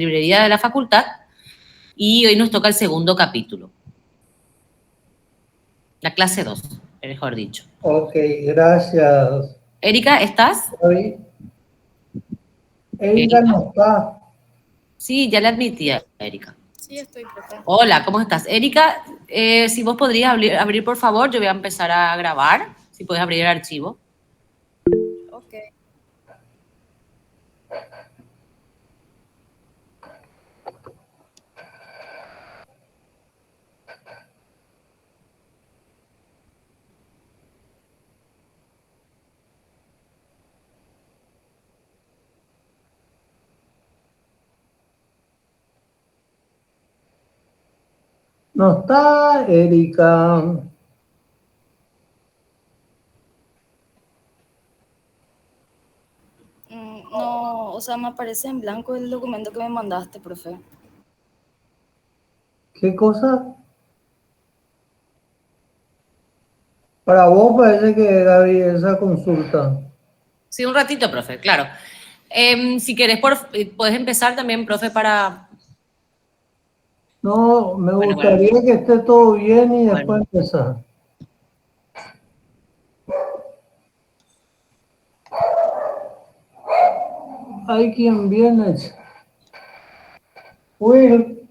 librería de la facultad y hoy nos toca el segundo capítulo. La clase 2, mejor dicho. Ok, gracias. Erika, ¿estás? Javi. Erika Erika. no está. Sí, ya le admití a Erika. Sí, estoy, profe. Hola, ¿cómo estás? Erika, si vos podrías abrir, por favor, yo voy a empezar a grabar. Si puedes abrir el archivo. Ok. No está Erika. No, o sea, me aparece en blanco el documento que me mandaste, profe. ¿Qué cosa? Para vos parece que Gaby, esa consulta. Sí, un ratito, profe, claro. Si querés, puedes empezar también, profe, para... No, me Bueno, gustaría que esté todo bien y después bueno. empezar. Hay quien viene. Will.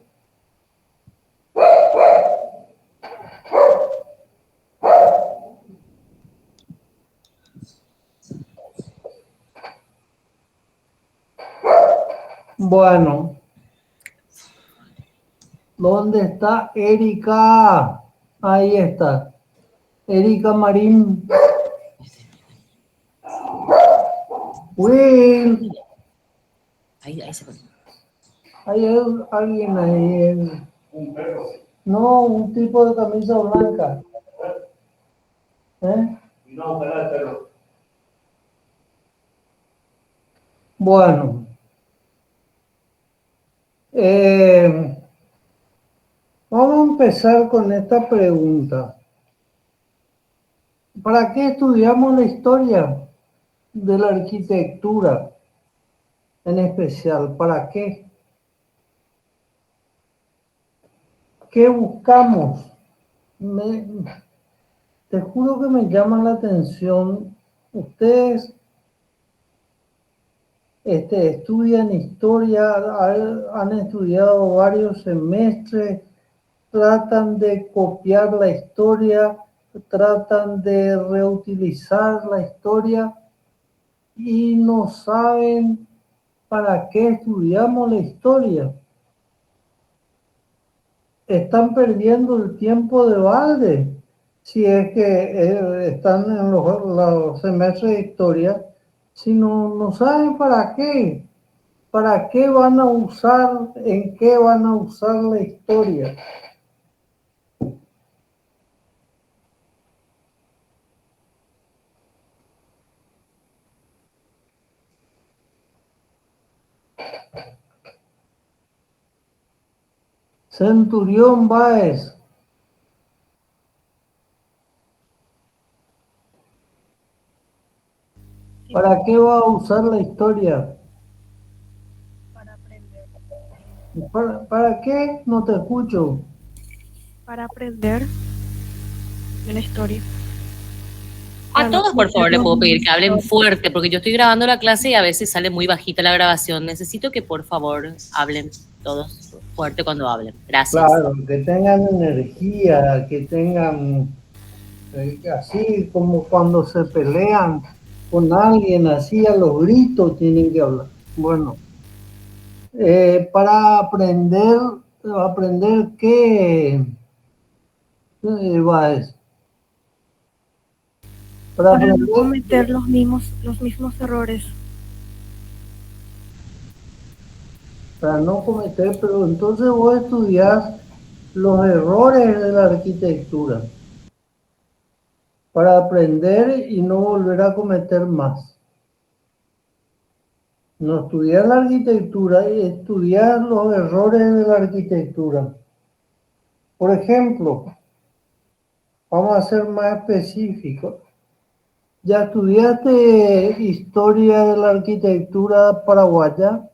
Bueno. ¿Dónde está Erika? Ahí está. Erika Marín. Will. Ahí se pone. Hay alguien ahí. No, un tipo de camisa blanca. ¿Eh? No, pero. Bueno. Vamos a empezar con esta pregunta. ¿Para qué estudiamos la historia de la arquitectura en especial? ¿Para qué? ¿Qué buscamos? Te juro que me llama la atención. Ustedes estudian historia, han estudiado varios semestres, tratan de copiar la historia, tratan de reutilizar la historia y no saben para qué estudiamos la historia. Están perdiendo el tiempo de balde si es que están en los semestres de historia, si no saben para qué van a usar, en qué van a usar la historia. Centurión Báez. ¿Para qué va a usar la historia? Para aprender. ¿Para qué? No te escucho. Para aprender de la historia. A todos, por favor, le puedo pedir que hablen fuerte, porque yo estoy grabando la clase y a veces sale muy bajita la grabación. Necesito que, por favor, hablen todos fuerte cuando hablen. Gracias. Claro, que tengan energía, que tengan, así como cuando se pelean con alguien, así a los gritos tienen que hablar. Bueno, para aprender qué va a decir. Para no aprender cometer los mismos errores. para no cometer, pero entonces vos estudiás los errores de la arquitectura para aprender y no volver a cometer más. No estudiar la arquitectura y estudiar los errores de la arquitectura. Por ejemplo, vamos a ser más específicos. ¿Ya estudiaste historia de la arquitectura paraguaya?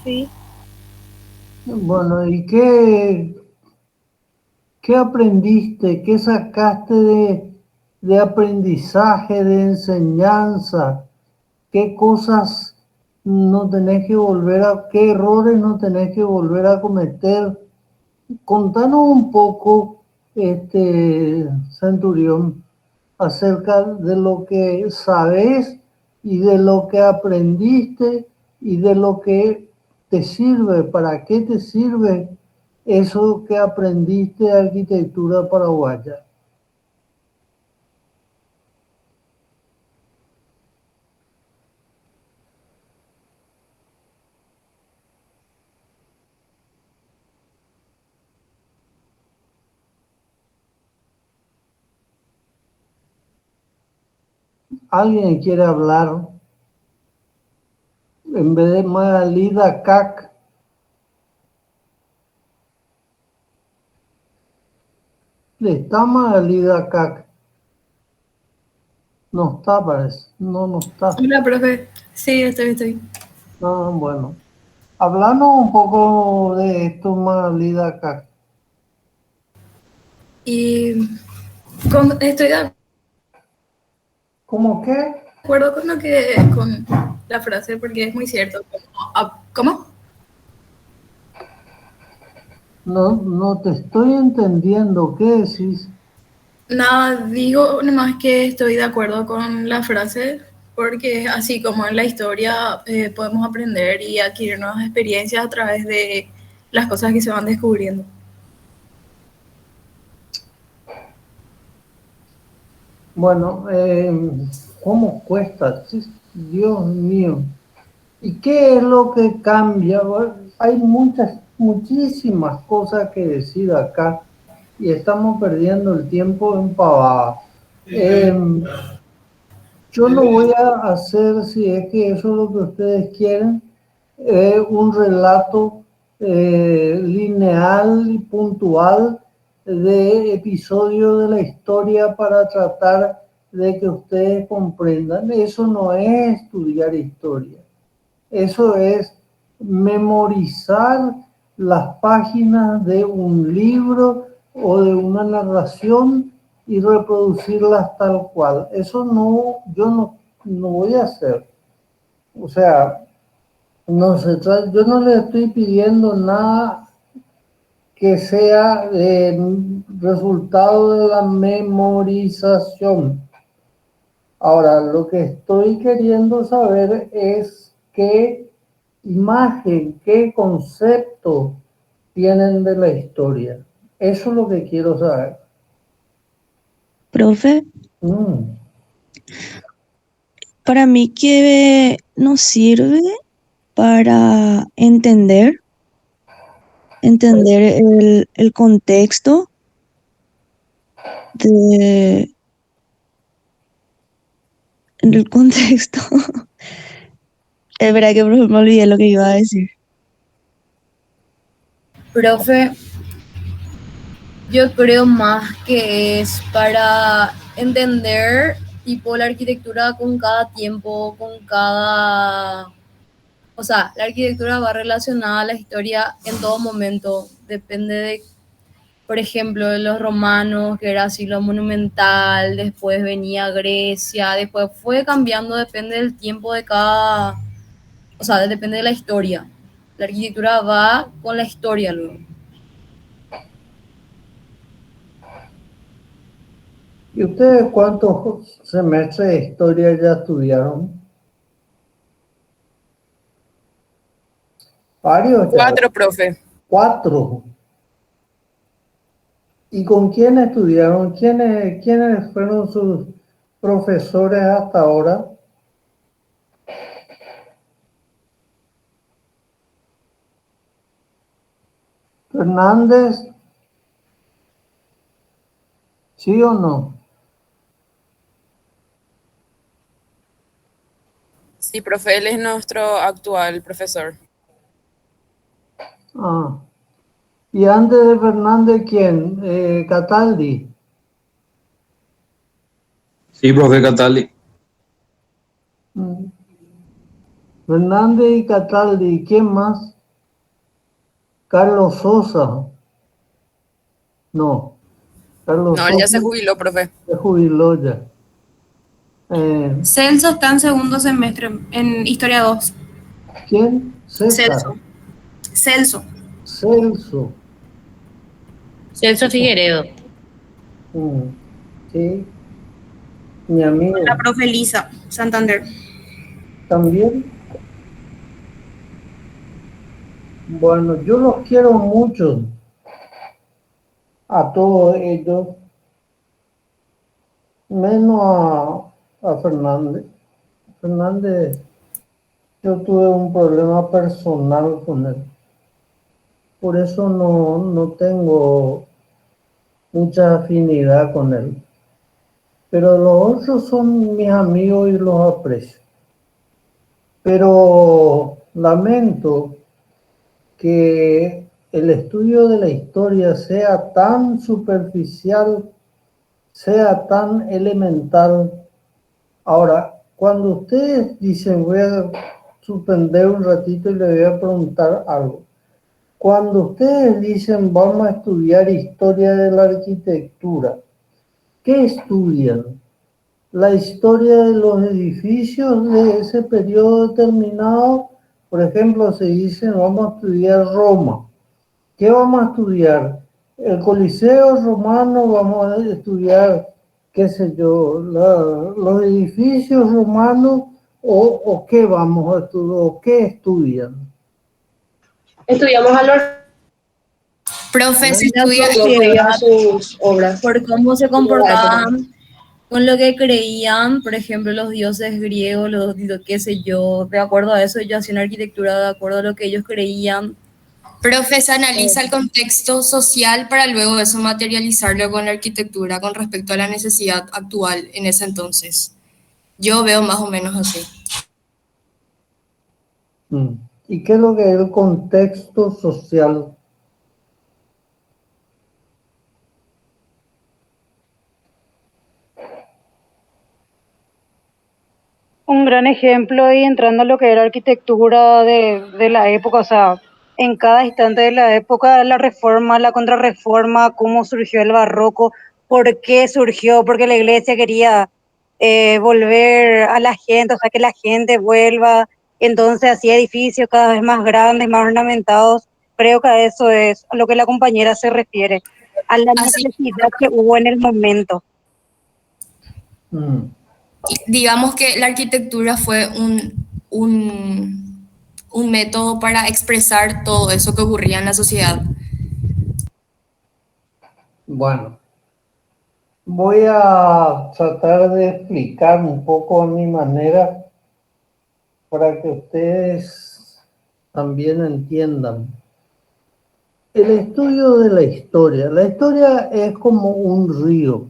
Sí. Bueno, ¿y qué aprendiste? ¿Qué sacaste de aprendizaje, de enseñanza? ¿Qué cosas no tenés que qué errores no tenés que volver a cometer? Contanos un poco, Centurión, acerca de lo que sabes y de lo que aprendiste y de lo que te sirve, para qué te sirve eso que aprendiste de arquitectura paraguaya. ¿Alguien quiere hablar en vez de Magalida Cac? ¿Está Magalida Cac? No está, parece. No, no está. Hola, profe. Sí, estoy. No, bueno. Hablando un poco de esto, Magalida Cac. Y estoy de ¿Cómo qué? acuerdo con con la frase, porque es muy cierto. ¿Cómo? No, no te estoy entendiendo. ¿Qué decís? Nada, digo nomás que estoy de acuerdo con la frase, porque así como en la historia podemos aprender y adquirir nuevas experiencias a través de las cosas que se van descubriendo. Bueno, ¿cómo cuesta? Sí, Dios mío. ¿Y qué es lo que cambia? Bueno, hay muchísimas cosas que decir acá y estamos perdiendo el tiempo en pavadas. Yo no voy a hacer, si es que eso es lo que ustedes quieren, un relato lineal y puntual de episodios de la historia para tratar de que ustedes comprendan. Eso no es estudiar historia. Eso es memorizar las páginas de un libro o de una narración y reproducirlas tal cual. Eso no, yo no voy a hacer. O sea, yo no le estoy pidiendo nada que sea resultado de la memorización. Ahora, lo que estoy queriendo saber es qué imagen, qué concepto tienen de la historia. Eso es lo que quiero saber. Profe, Mm. para mí que nos sirve para entender el contexto de, el contexto. Es verdad que profe, me olvidé lo que iba a decir. Profe, yo creo más que es para entender tipo la arquitectura con cada tiempo, con cada... O sea, la arquitectura va relacionada a la historia en todo momento. Depende de, por ejemplo, de los romanos, que era así lo monumental, después venía Grecia, después fue cambiando, depende del tiempo de cada... O sea, depende de la historia. La arquitectura va con la historia luego. ¿Y ustedes cuántos semestres de historia ya estudiaron? Varios ya. 4, profe. 4. ¿Y con quién estudiaron? ¿Quiénes fueron sus profesores hasta ahora? Fernández, ¿sí o no? Sí, profe, él es nuestro actual profesor. Ah. ¿Y antes de Fernández quién? Cataldi. Sí, profe Catali. Fernández y Cataldi. ¿Quién más? Carlos Sosa. No. Carlos No, él ya Sosa se jubiló, profe. se jubiló ya. Celso está en segundo semestre en Historia 2. ¿Quién? César. Celso. Celso. Celso. Celso Figueredo. Mm, sí. Mi amigo. La profe Lisa, Santander. También. Bueno, yo los quiero mucho a todos ellos, menos a Fernández. Fernández, yo tuve un problema personal con él. Por eso no tengo mucha afinidad con él. Pero los otros son mis amigos y los aprecio. Pero lamento que el estudio de la historia sea tan superficial, sea tan elemental. Ahora, cuando ustedes dicen, voy a suspender un ratito y le voy a preguntar algo. Cuando ustedes dicen, vamos a estudiar historia de la arquitectura, ¿qué estudian? La historia de los edificios de ese periodo determinado. Por ejemplo, se dice, vamos a estudiar Roma. ¿Qué vamos a estudiar? El Coliseo romano, vamos a estudiar, qué sé yo, los edificios romanos, o qué vamos a estudiar, o qué estudian. Estudiamos a los Profe, se los estudia griegos a sus obras. por cómo se comportaban, con lo que creían, por ejemplo, los dioses griegos, lo qué sé yo, de acuerdo a eso ellos hacían arquitectura de acuerdo a lo que ellos creían. Profe, se analiza el contexto social para luego eso materializarlo con la arquitectura con respecto a la necesidad actual en ese entonces. Yo veo más o menos así. ¿Y qué es lo que es el contexto social? Un gran ejemplo y entrando a lo que era arquitectura de la época, o sea, en cada instante de la época, la reforma, la contrarreforma, cómo surgió el barroco, por qué surgió, porque la iglesia quería volver a la gente, o sea, que la gente vuelva, entonces hacía edificios cada vez más grandes, más ornamentados. Creo que a eso es a lo que la compañera se refiere, a la necesidad que hubo en el momento. Digamos que la arquitectura fue un método para expresar todo eso que ocurría en la sociedad. Bueno, voy a tratar de explicar un poco a mi manera para que ustedes también entiendan. El estudio de la historia es como un río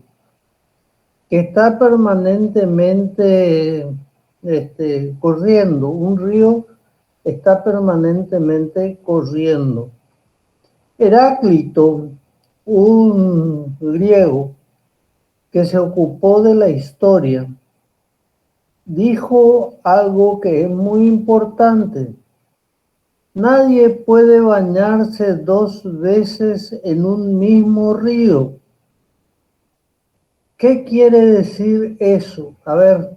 que está permanentemente corriendo. Un río está permanentemente corriendo. Heráclito, un griego que se ocupó de la historia, dijo algo que es muy importante. Nadie puede bañarse 2 veces en un mismo río. ¿Qué quiere decir eso? A ver,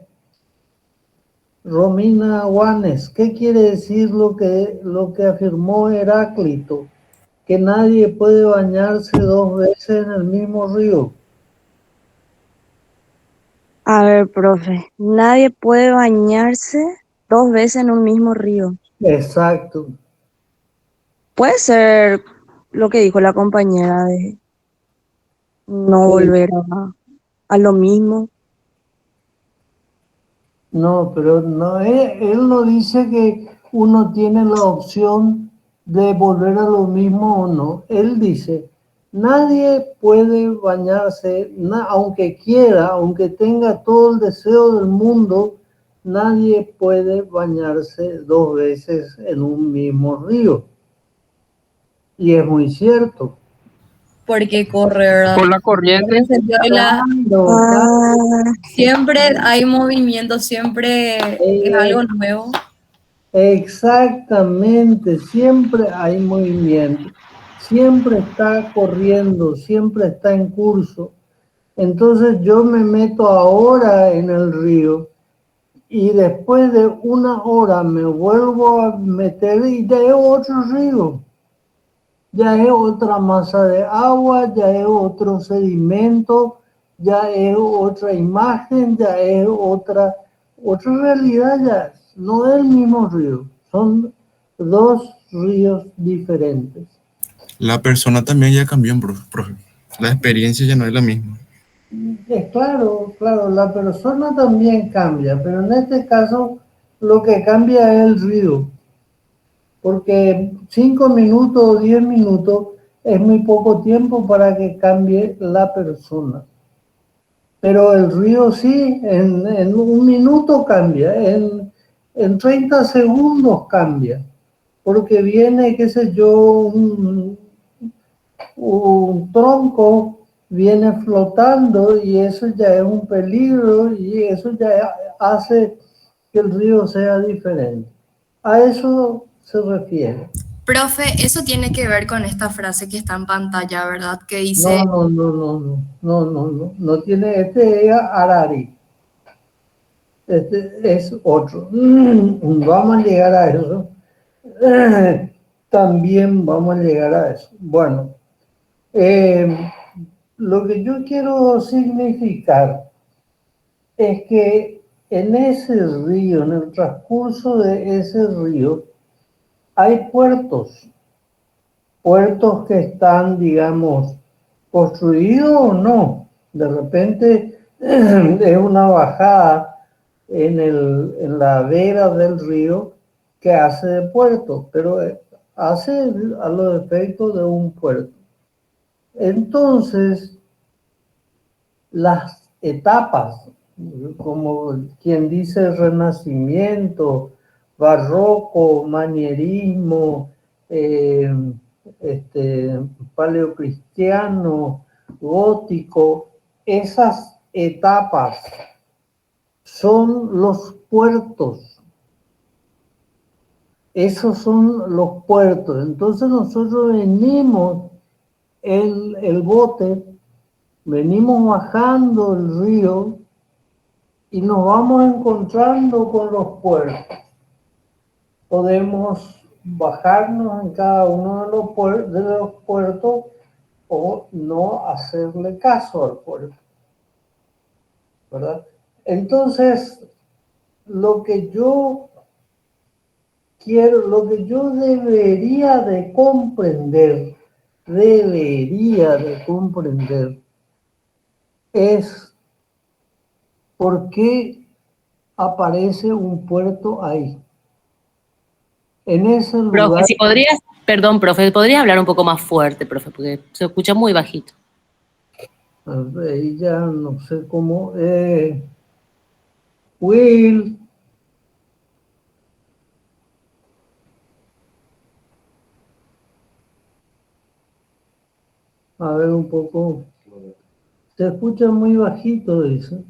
Romina Guanes, ¿qué quiere decir lo que afirmó Heráclito? Que nadie puede bañarse 2 veces en el mismo río. A ver, profe, nadie puede bañarse 2 veces en un mismo río. Exacto. Puede ser lo que dijo la compañera de no volver a lo mismo. No, pero no, él no dice que uno tiene la opción de volver a lo mismo o no. Él dice, nadie puede bañarse, aunque quiera, aunque tenga todo el deseo del mundo, nadie puede bañarse 2 veces en un mismo río. Y es muy cierto. Porque corre, ¿verdad? Por la corriente. En el sentido de siempre hay movimiento, siempre es algo nuevo. Exactamente, siempre hay movimiento, siempre está corriendo, siempre está en curso. Entonces yo me meto ahora en el río y después de una hora me vuelvo a meter y ya es otro río, ya es otra masa de agua, ya es otro sedimento, ya es otra imagen, ya es otra realidad, ya no es el mismo río, son dos ríos diferentes. La persona también ya cambió, profe. La experiencia ya no es la misma. Claro, claro, la persona también cambia, pero en este caso lo que cambia es el río, porque 5 minutos o 10 minutos es muy poco tiempo para que cambie la persona. Pero el río sí, en un minuto cambia, en 30 segundos cambia, porque viene, qué sé yo, un tronco viene flotando y eso ya es un peligro y eso ya hace que el río sea diferente. A eso se refiere. Profe, eso tiene que ver con esta frase que está en pantalla, ¿verdad? Que dice, No tiene, este es Harari. Este es otro. Vamos a llegar a eso. También vamos a llegar a eso. Bueno, lo que yo quiero significar es que en ese río, en el transcurso de ese río, hay puertos que están, digamos, construidos o no. De repente es una bajada en la vera del río que hace de puerto, pero hace a los efectos de un puerto. Entonces, las etapas, como quien dice renacimiento, barroco, manierismo, paleocristiano, gótico, esas etapas son los puertos. Esos son los puertos. Entonces nosotros venimos el bote, venimos bajando el río y nos vamos encontrando con los puertos. Podemos bajarnos en cada uno de los puertos o no hacerle caso al puerto, ¿verdad? Entonces, lo que yo debería de comprender es por qué aparece un puerto ahí. En ese lugar. Profe, si podrías, perdón, profe, ¿podrías hablar un poco más fuerte, profe? Porque se escucha muy bajito. Ahí ya no sé cómo. Will. A ver un poco. Se escucha muy bajito, dice.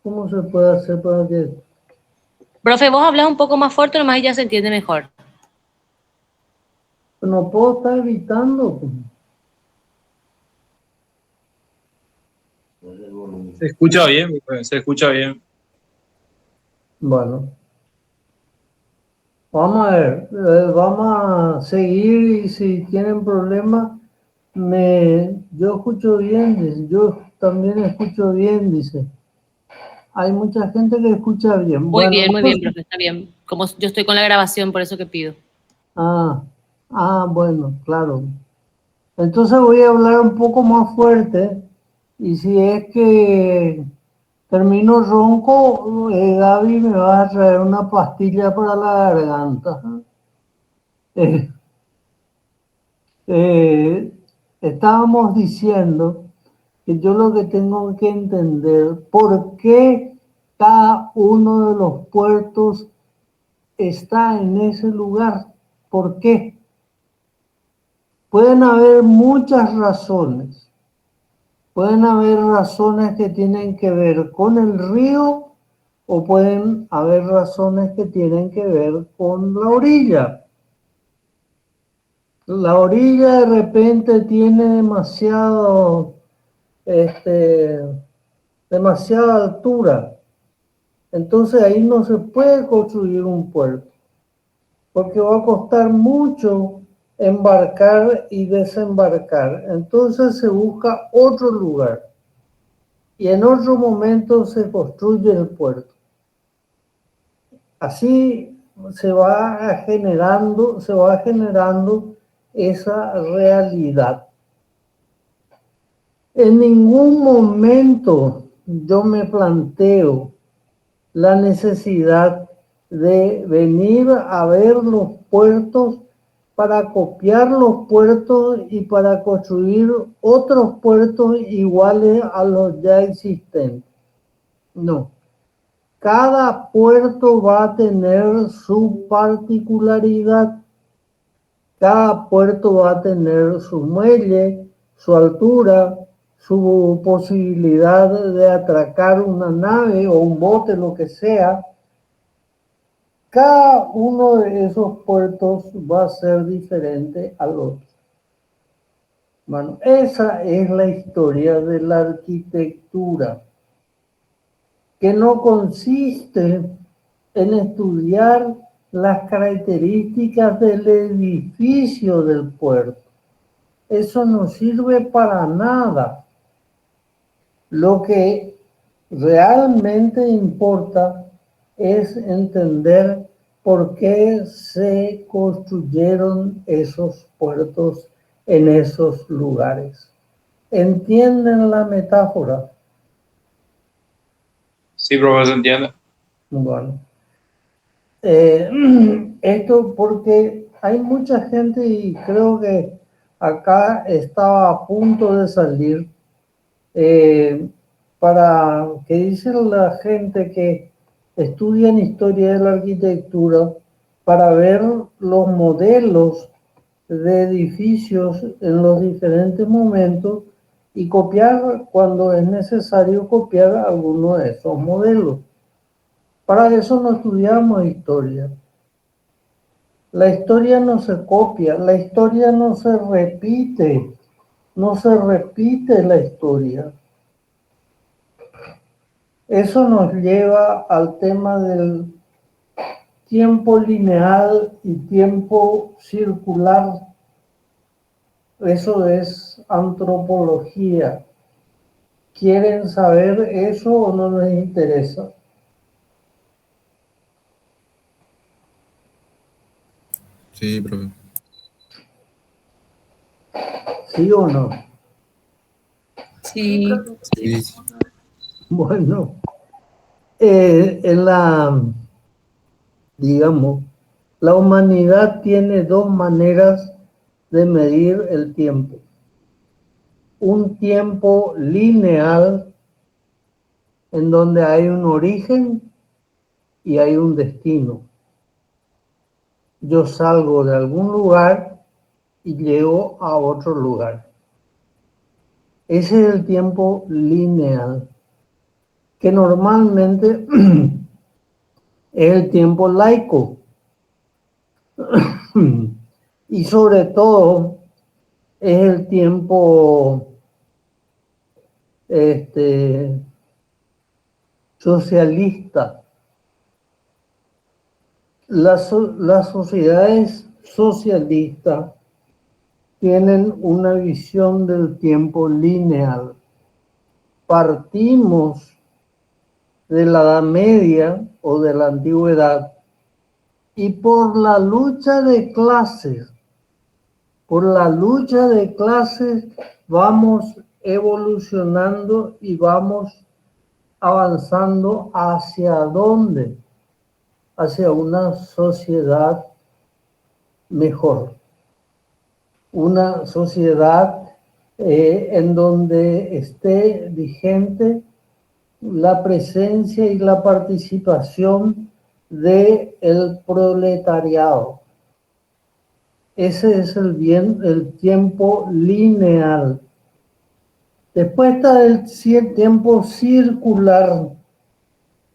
¿Cómo se puede hacer para que...? Profe, vos hablas un poco más fuerte, nomás y ya se entiende mejor. No puedo estar gritando. Se escucha bien, se escucha bien. Bueno. Vamos a ver, vamos a seguir y si tienen problemas, yo escucho bien, dice, yo también escucho bien, dice. Hay mucha gente que escucha bien. Muy bien, profe, está bien. Como yo estoy con la grabación, por eso que pido. Bueno, claro. Entonces voy a hablar un poco más fuerte y si es que termino ronco, Gaby me va a traer una pastilla para la garganta. Estábamos diciendo que yo lo que tengo que entender, ¿por qué cada uno de los puertos está en ese lugar? ¿Por qué? Pueden haber muchas razones. Pueden haber razones que tienen que ver con el río o pueden haber razones que tienen que ver con la orilla. La orilla de repente tiene demasiada altura. Entonces ahí no se puede construir un puerto, porque va a costar mucho embarcar y desembarcar. Entonces se busca otro lugar y en otro momento se construye el puerto. Así se va generando esa realidad. En ningún momento yo me planteo la necesidad de venir a ver los puertos para copiar los puertos y para construir otros puertos iguales a los ya existentes. No. Cada puerto va a tener su particularidad. Cada puerto va a tener su muelle, su altura, su posibilidad de atracar una nave o un bote, lo que sea. Cada uno de esos puertos va a ser diferente al otro. Bueno, esa es la historia de la arquitectura, que no consiste en estudiar las características del edificio del puerto. Eso no sirve para nada. Lo que realmente importa es entender por qué se construyeron esos puertos en esos lugares. ¿Entienden la metáfora? Sí, profesor, entiendo. Bueno, esto porque hay mucha gente y creo que acá estaba a punto de salir para que dice la gente que estudian historia de la arquitectura para ver los modelos de edificios en los diferentes momentos y copiar cuando es necesario copiar alguno de esos modelos. Para eso no estudiamos historia. La historia no se copia, la historia no se repite, no se repite la historia. Eso nos lleva al tema del tiempo lineal y tiempo circular. Eso es antropología. ¿Quieren saber eso o no les interesa? Sí, profe. ¿Sí o no? Sí. Sí. Bueno, digamos, la humanidad tiene dos maneras de medir el tiempo. Un tiempo lineal, en donde hay un origen y hay un destino. Yo salgo de algún lugar y llego a otro lugar. Ese es el tiempo lineal, que normalmente es el tiempo laico. Y sobre todo es el tiempo socialista. Las sociedades socialistas tienen una visión del tiempo lineal. Partimos de la Edad Media o de la Antigüedad y por la lucha de clases, vamos evolucionando y vamos avanzando ¿hacia dónde? Hacia una sociedad mejor. Una sociedad en donde esté vigente la presencia y la participación del proletariado. Ese es el tiempo lineal. Después está el tiempo circular,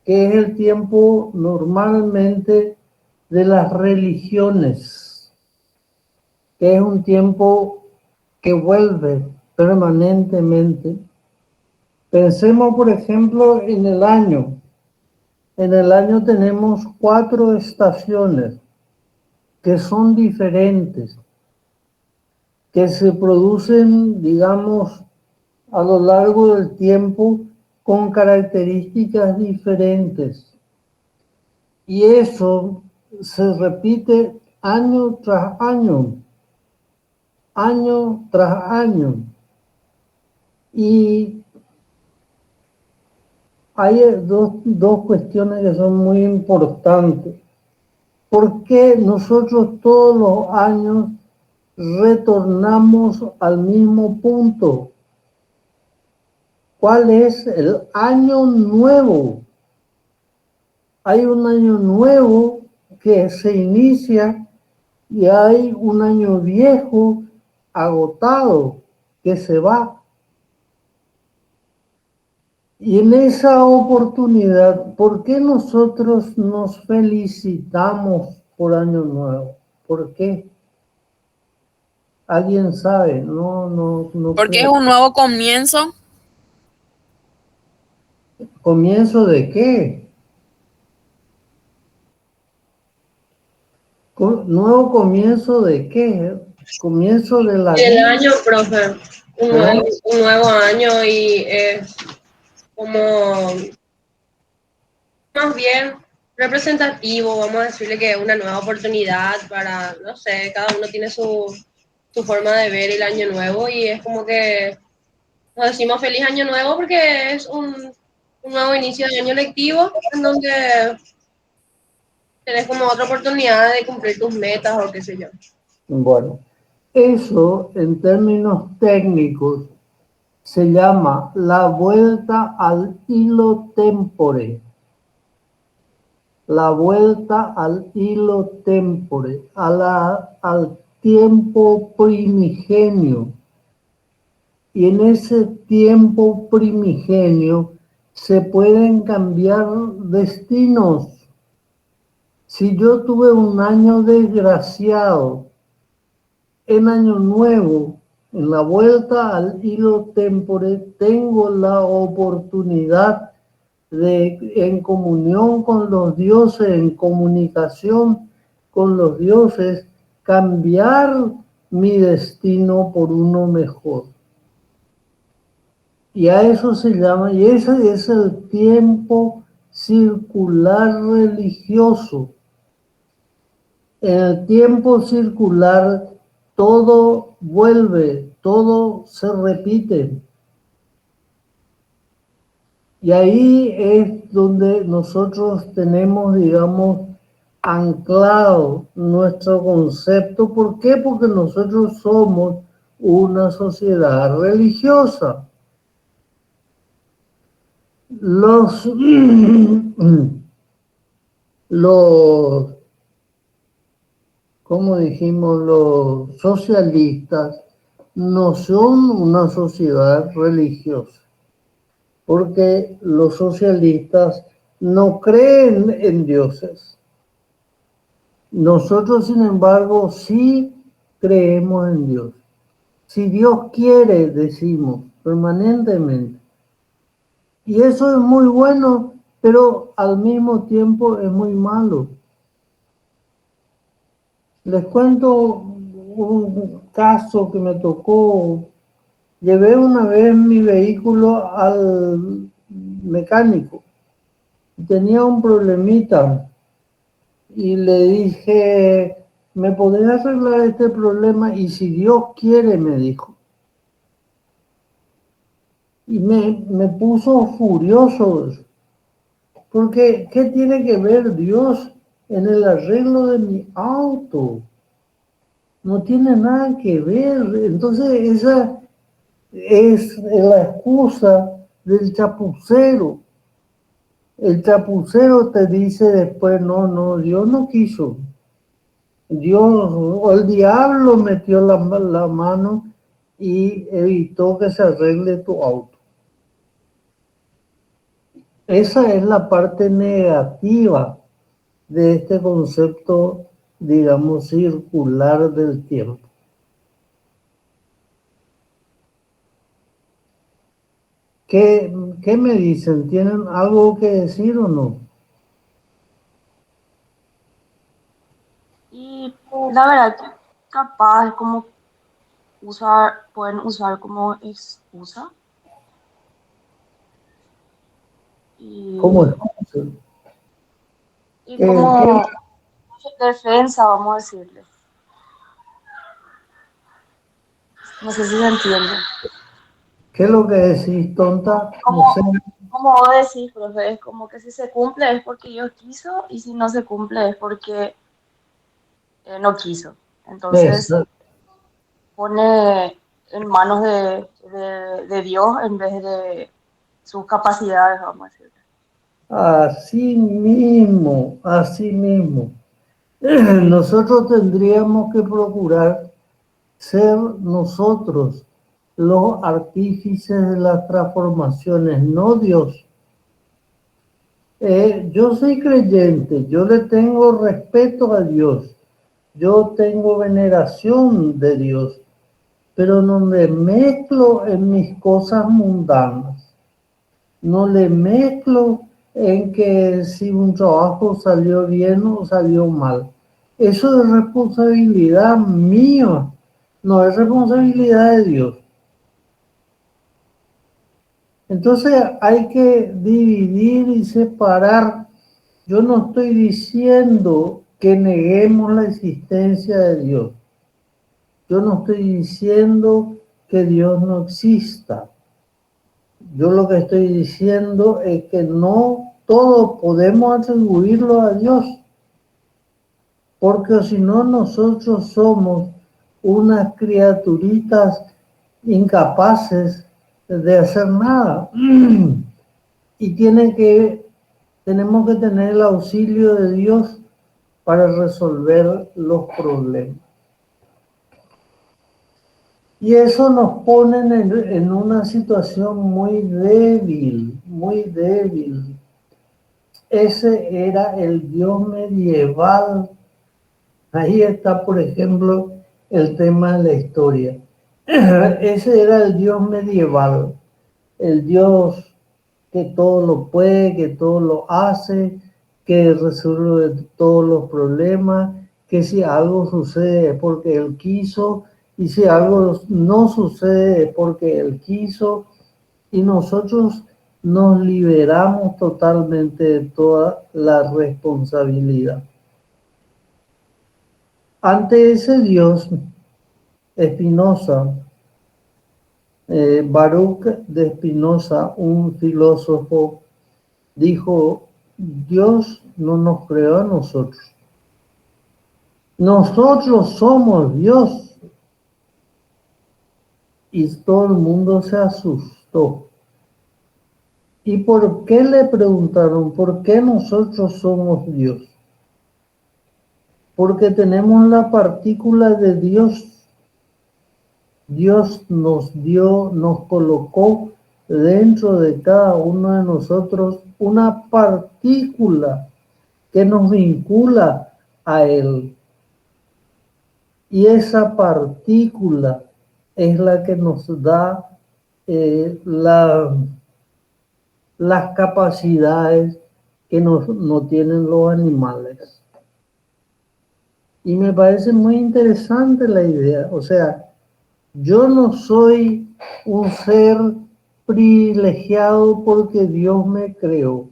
que es el tiempo normalmente de las religiones, que es un tiempo que vuelve permanentemente. Pensemos, por ejemplo, en el año. En el año tenemos 4 estaciones que son diferentes, que se producen, digamos, a lo largo del tiempo con características diferentes. Y eso se repite año tras año, año tras año. Y hay dos cuestiones que son muy importantes. ¿Por qué nosotros todos los años retornamos al mismo punto? ¿Cuál es el año nuevo? Hay un año nuevo que se inicia y hay un año viejo agotado que se va. Y en esa oportunidad, ¿por qué nosotros nos felicitamos por Año Nuevo? ¿Por qué? ¿Alguien sabe? No Porque es creo. un nuevo comienzo. ¿Comienzo de qué? ¿Nuevo comienzo de qué? ¿Comienzo de la El vida? año, profe, un nuevo año y es como más bien representativo, vamos a decirle que es una nueva oportunidad para, no sé, cada uno tiene su forma de ver el año nuevo y es como que nos decimos feliz año nuevo porque es un nuevo inicio de año lectivo en donde tenés como otra oportunidad de cumplir tus metas o qué sé yo. Bueno, eso en términos técnicos se llama la vuelta al hilo tempore. La vuelta al hilo tempore, al tiempo primigenio. Y en ese tiempo primigenio se pueden cambiar destinos. Si yo tuve un año desgraciado, en Año Nuevo, en la vuelta al hilo tempore, tengo la oportunidad de, en comunión con los dioses, en comunicación con los dioses, cambiar mi destino por uno mejor. Y a eso se llama, y ese es el tiempo circular religioso. En el tiempo circular todo vuelve, todo se repite. Y ahí es donde nosotros tenemos, digamos, anclado nuestro concepto. ¿Por qué? Porque nosotros somos una sociedad religiosa. Como dijimos, los socialistas no son una sociedad religiosa, porque los socialistas no creen en dioses. Nosotros, sin embargo, sí creemos en Dios. Si Dios quiere, decimos permanentemente. Y eso es muy bueno, pero al mismo tiempo es muy malo. Les cuento un caso que me tocó. Llevé una vez mi vehículo al mecánico. Tenía un problemita y le dije, ¿me podés arreglar este problema? Y si Dios quiere, me dijo. Y me puso furioso, porque ¿qué tiene que ver Dios en el arreglo de mi auto? No tiene nada que ver. Entonces esa es la excusa del chapucero. El chapucero te dice después, no, Dios no quiso. Dios, o el diablo metió la mano y evitó que se arregle tu auto. Esa es la parte negativa de este concepto, digamos, circular del tiempo. ¿Qué me dicen? ¿Tienen algo que decir o no? Y la verdad que capaz como pueden usar como excusa. ¿Cómo Y, es? y ¿Qué, como defensa, vamos a decirle. No sé si se entiende. qué es lo que decís, tonta? No Como, sé. como vos decís, profe, es como que si se cumple es porque Dios quiso y si no se cumple es porque no quiso. Entonces Eso. pone en manos de Dios en vez de sus capacidades, vamos a decirle. Así mismo, así mismo. Nosotros tendríamos que procurar ser nosotros los artífices de las transformaciones, no Dios. Yo soy creyente, yo le tengo respeto a Dios, yo tengo veneración de Dios, pero no me mezclo en mis cosas mundanas. No le mezclo en que si un trabajo salió bien o salió mal. Eso es responsabilidad mía, no es responsabilidad de Dios. Entonces hay que dividir y separar. Yo no estoy diciendo que neguemos la existencia de Dios. Yo no estoy diciendo que Dios no exista. Yo lo que estoy diciendo es que no todo podemos atribuirlo a Dios, porque si no nosotros somos unas criaturitas incapaces de hacer nada. Y tenemos que tener el auxilio de Dios para resolver los problemas. Y eso nos pone en una situación muy débil, muy débil. Ese era el Dios medieval. Ahí está, por ejemplo, el tema de la historia. Ese era el Dios medieval, el Dios que todo lo puede, que todo lo hace, que resuelve todos los problemas, que si algo sucede es porque Él quiso, y si algo no sucede es porque Él quiso, y nosotros nos liberamos totalmente de toda la responsabilidad. Ante ese Dios, Spinoza, Baruch de Spinoza, un filósofo, dijo, Dios no nos creó a nosotros. Nosotros somos Dios. Y todo el mundo se asustó. ¿Y por qué le preguntaron? ¿Por qué nosotros somos Dios? Porque tenemos la partícula de Dios. Dios nos dio, nos colocó dentro de cada uno de nosotros una partícula que nos vincula a Él. Y esa partícula es la que nos da las capacidades que no tienen los animales. Y me parece muy interesante la idea. O sea, yo no soy un ser privilegiado porque Dios me creó.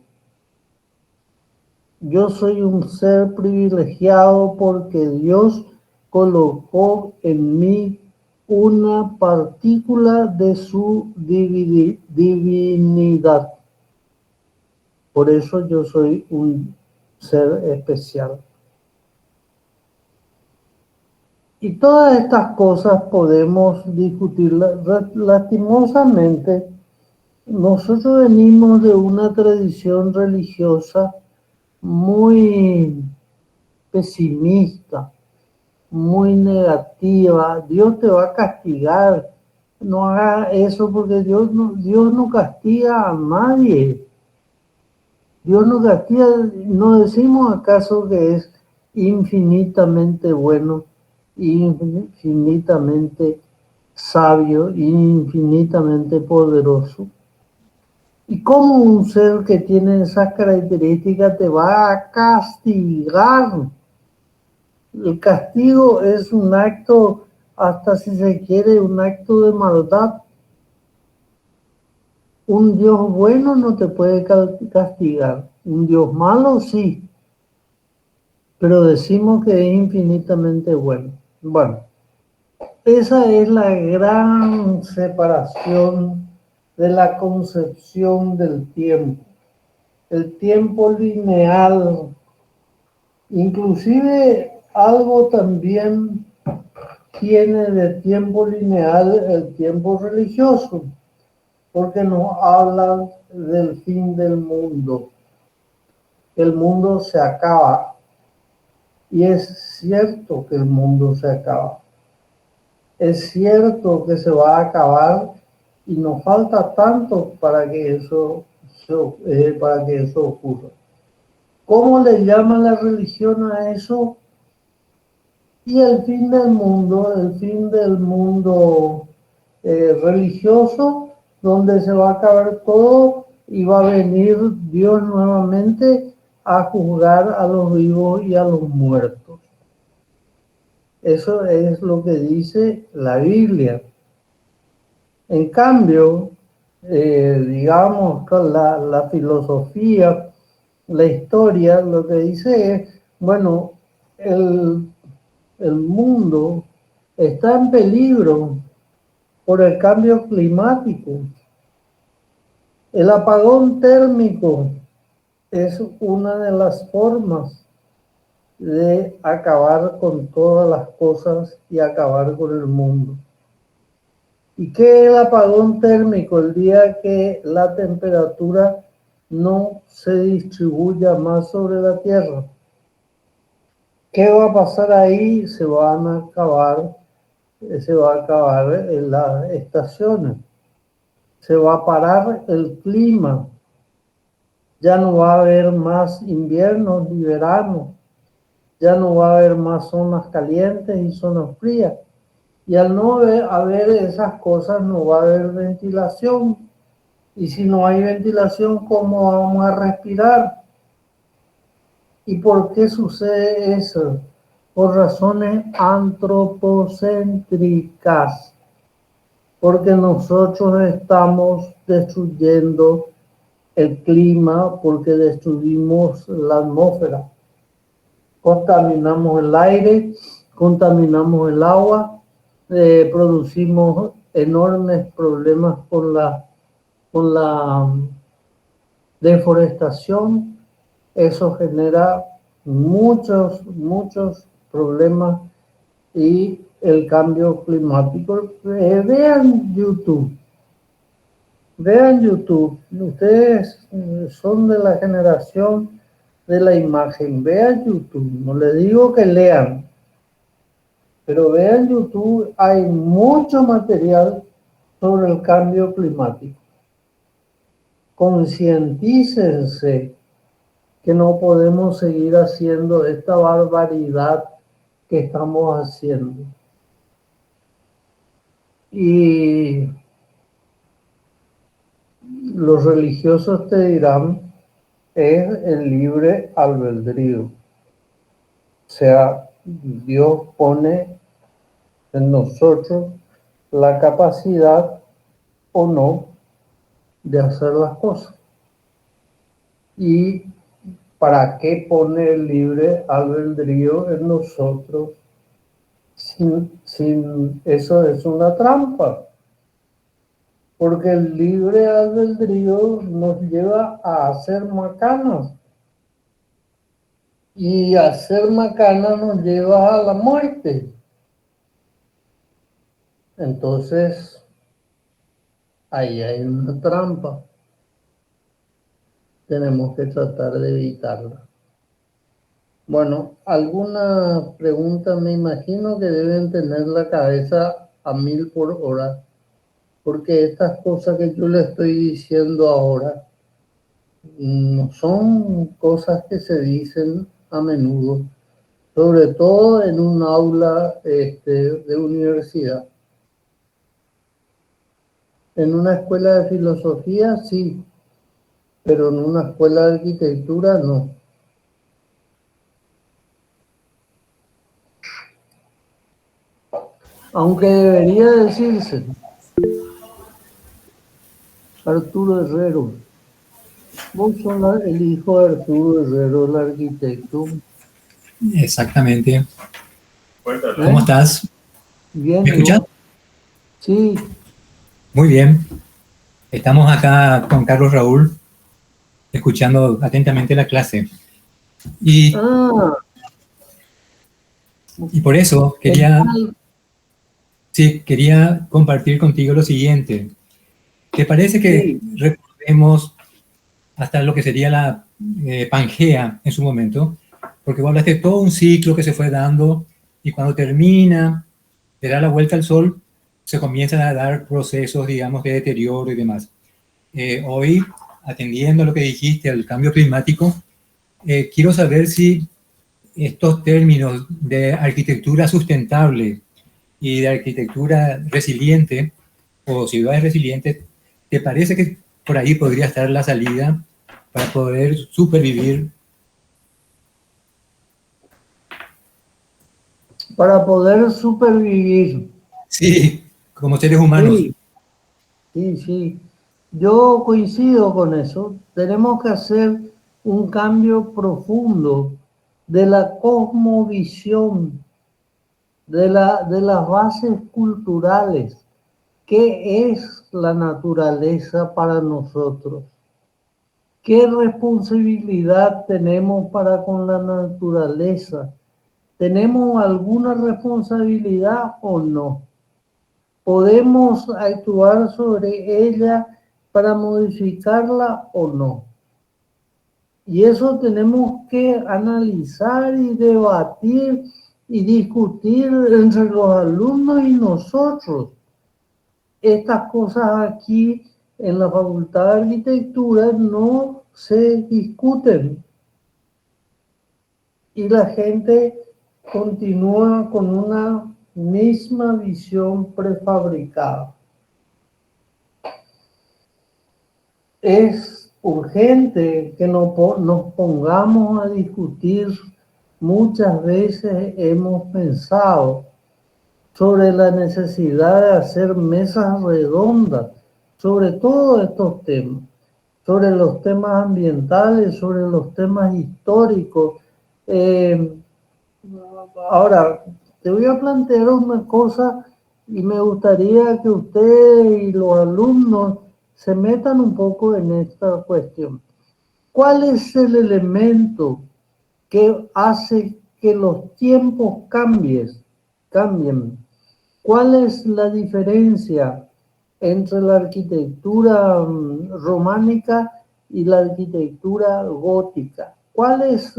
Yo soy un ser privilegiado porque Dios colocó en mí una partícula de su divinidad. Por eso yo soy un ser especial. Y todas estas cosas podemos discutirlas. Lastimosamente, nosotros venimos de una tradición religiosa muy pesimista, muy negativa. Dios te va a castigar. No haga eso porque Dios no castiga a nadie. Dios no castiga, ¿no decimos acaso que es infinitamente bueno, infinitamente sabio, infinitamente poderoso? ¿Y cómo un ser que tiene esas características te va a castigar? El castigo es un acto, hasta si se quiere, un acto de maldad. Un Dios bueno no te puede castigar. Un Dios malo sí, pero decimos que es infinitamente bueno. Bueno, esa es la gran separación de la concepción del tiempo. El tiempo lineal, inclusive algo también tiene de tiempo lineal el tiempo religioso, porque nos hablan del fin del mundo. El mundo se acaba, y es cierto que el mundo se acaba. Es cierto que se va a acabar y nos falta tanto para que eso ocurra. ¿Cómo le llama la religión a eso? Y el fin del mundo religioso, donde se va a acabar todo y va a venir Dios nuevamente a juzgar a los vivos y a los muertos. Eso es lo que dice la Biblia. En cambio, digamos, con la filosofía, la historia, lo que dice es, bueno, el mundo está en peligro por el cambio climático. El apagón térmico es una de las formas de acabar con todas las cosas y acabar con el mundo. ¿Y qué es el apagón térmico? El día que la temperatura no se distribuya más sobre la Tierra. ¿Qué va a pasar ahí? Se va a acabar en las estaciones. Se va a parar el clima. Ya no va a haber más inviernos ni veranos. Ya no va a haber más zonas calientes y zonas frías. Y al no haber esas cosas, no va a haber ventilación. Y si no hay ventilación, ¿cómo vamos a respirar? ¿Y por qué sucede eso? Por razones antropocéntricas. Porque nosotros estamos destruyendo el clima, porque destruimos la atmósfera. Contaminamos el aire, contaminamos el agua, producimos enormes problemas con la deforestación. Eso genera muchos problemas y el cambio climático. Vean YouTube. Ustedes son de la generación de la imagen. Vean YouTube. No les digo que lean, pero vean YouTube. Hay mucho material sobre el cambio climático. Concientícense que no podemos seguir haciendo esta barbaridad que estamos haciendo. Y los religiosos te dirán, es el libre albedrío. O sea, Dios pone en nosotros la capacidad o no de hacer las cosas. ¿Y para qué pone el libre albedrío en nosotros? Sin eso es una trampa. Porque el libre albedrío nos lleva a hacer macanas. Y hacer macanas nos lleva a la muerte. Entonces, ahí hay una trampa. Tenemos que tratar de evitarla. Bueno, alguna pregunta me imagino que deben tener la cabeza a 1000 por hora. Porque estas cosas que yo le estoy diciendo ahora No son cosas que se dicen a menudo, sobre todo en un aula de universidad. En una escuela de filosofía sí, pero en una escuela de arquitectura no. Aunque debería decirse. Arturo Herrero. Vos sos el hijo de Arturo Herrero, el arquitecto. Exactamente. ¿Cómo estás? Bien. ¿Me escuchas? Sí. Muy bien. Estamos acá con Carlos Raúl, escuchando atentamente la clase. Y por eso quería compartir contigo lo siguiente. ¿Te parece que recordemos hasta lo que sería la Pangea en su momento? Porque vos hablaste de todo un ciclo que se fue dando y cuando termina, te da la vuelta al sol, se comienzan a dar procesos, digamos, de deterioro y demás. Hoy, atendiendo a lo que dijiste, al cambio climático, quiero saber si estos términos de arquitectura sustentable y de arquitectura resiliente o ciudades resilientes, ¿te parece que por ahí podría estar la salida para poder supervivir? Para poder supervivir. Sí, como seres humanos. Sí. Yo coincido con eso. Tenemos que hacer un cambio profundo de la cosmovisión, de las bases culturales. ¿Qué es la naturaleza para nosotros? ¿Qué responsabilidad tenemos para con la naturaleza? ¿Tenemos alguna responsabilidad o no? ¿Podemos actuar sobre ella para modificarla o no? Y eso tenemos que analizar y debatir y discutir entre los alumnos y nosotros. Estas cosas aquí en la Facultad de Arquitectura no se discuten. Y la gente continúa con una misma visión prefabricada. Es urgente que nos pongamos a discutir. Muchas veces hemos pensado sobre la necesidad de hacer mesas redondas sobre todos estos temas, sobre los temas ambientales, sobre los temas históricos. Ahora, te voy a plantear una cosa y me gustaría que ustedes y los alumnos se metan un poco en esta cuestión. ¿Cuál es el elemento que hace que los tiempos cambien? ¿Cuál es la diferencia entre la arquitectura románica y la arquitectura gótica? ¿Cuál es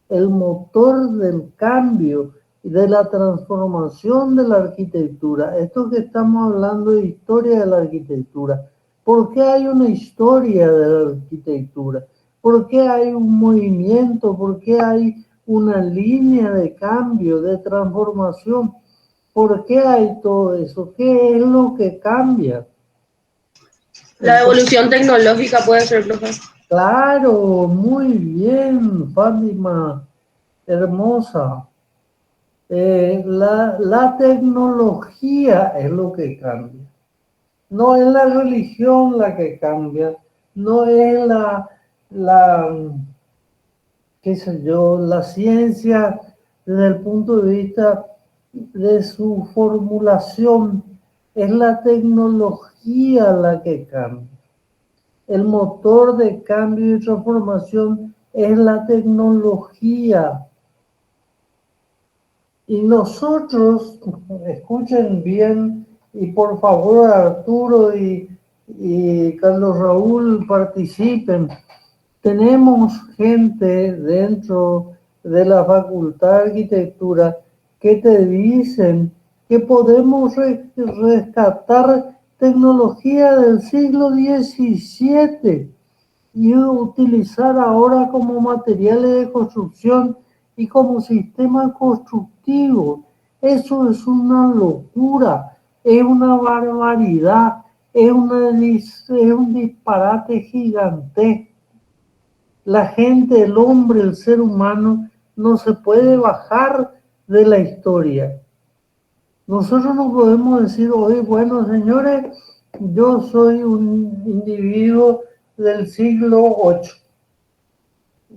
el motor del cambio y de la transformación de la arquitectura? Esto que estamos hablando de historia de la arquitectura. ¿Por qué hay una historia de la arquitectura? ¿Por qué hay un movimiento? ¿Por qué hay una línea de cambio, de transformación? ¿Por qué hay todo eso? ¿Qué es lo que cambia? La evolución tecnológica puede ser, profesor. Claro, muy bien, Fátima, hermosa. La tecnología es lo que cambia. No es la religión la que cambia, no es qué sé yo, la ciencia desde el punto de vista de su formulación, es la tecnología la que cambia. El motor de cambio y transformación es la tecnología. Y nosotros, escuchen bien, y por favor Arturo y Carlos Raúl participen. Tenemos gente dentro de la Facultad de Arquitectura que te dicen que podemos rescatar tecnología del siglo XVII, y utilizar ahora como materiales de construcción y como sistema constructivo. Eso es una locura, es una barbaridad, es un disparate gigantesco. La gente, el hombre, el ser humano, no se puede bajar de la historia. Nosotros no podemos decir hoy, bueno, señores, yo soy un individuo del siglo VIII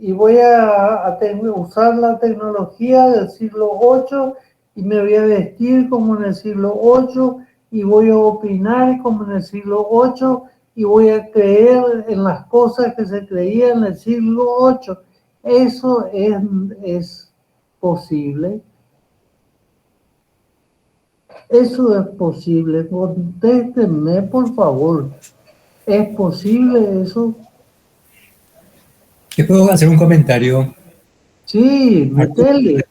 y voy a usar la tecnología del siglo VIII y me voy a vestir como en el siglo VIII y voy a opinar como en el siglo VIII y voy a creer en las cosas que se creían en el siglo VIII. Eso es posible. Eso es posible. Contéstenme, por favor. ¿Es posible eso? ¿Te puedo hacer un comentario? Sí, metele.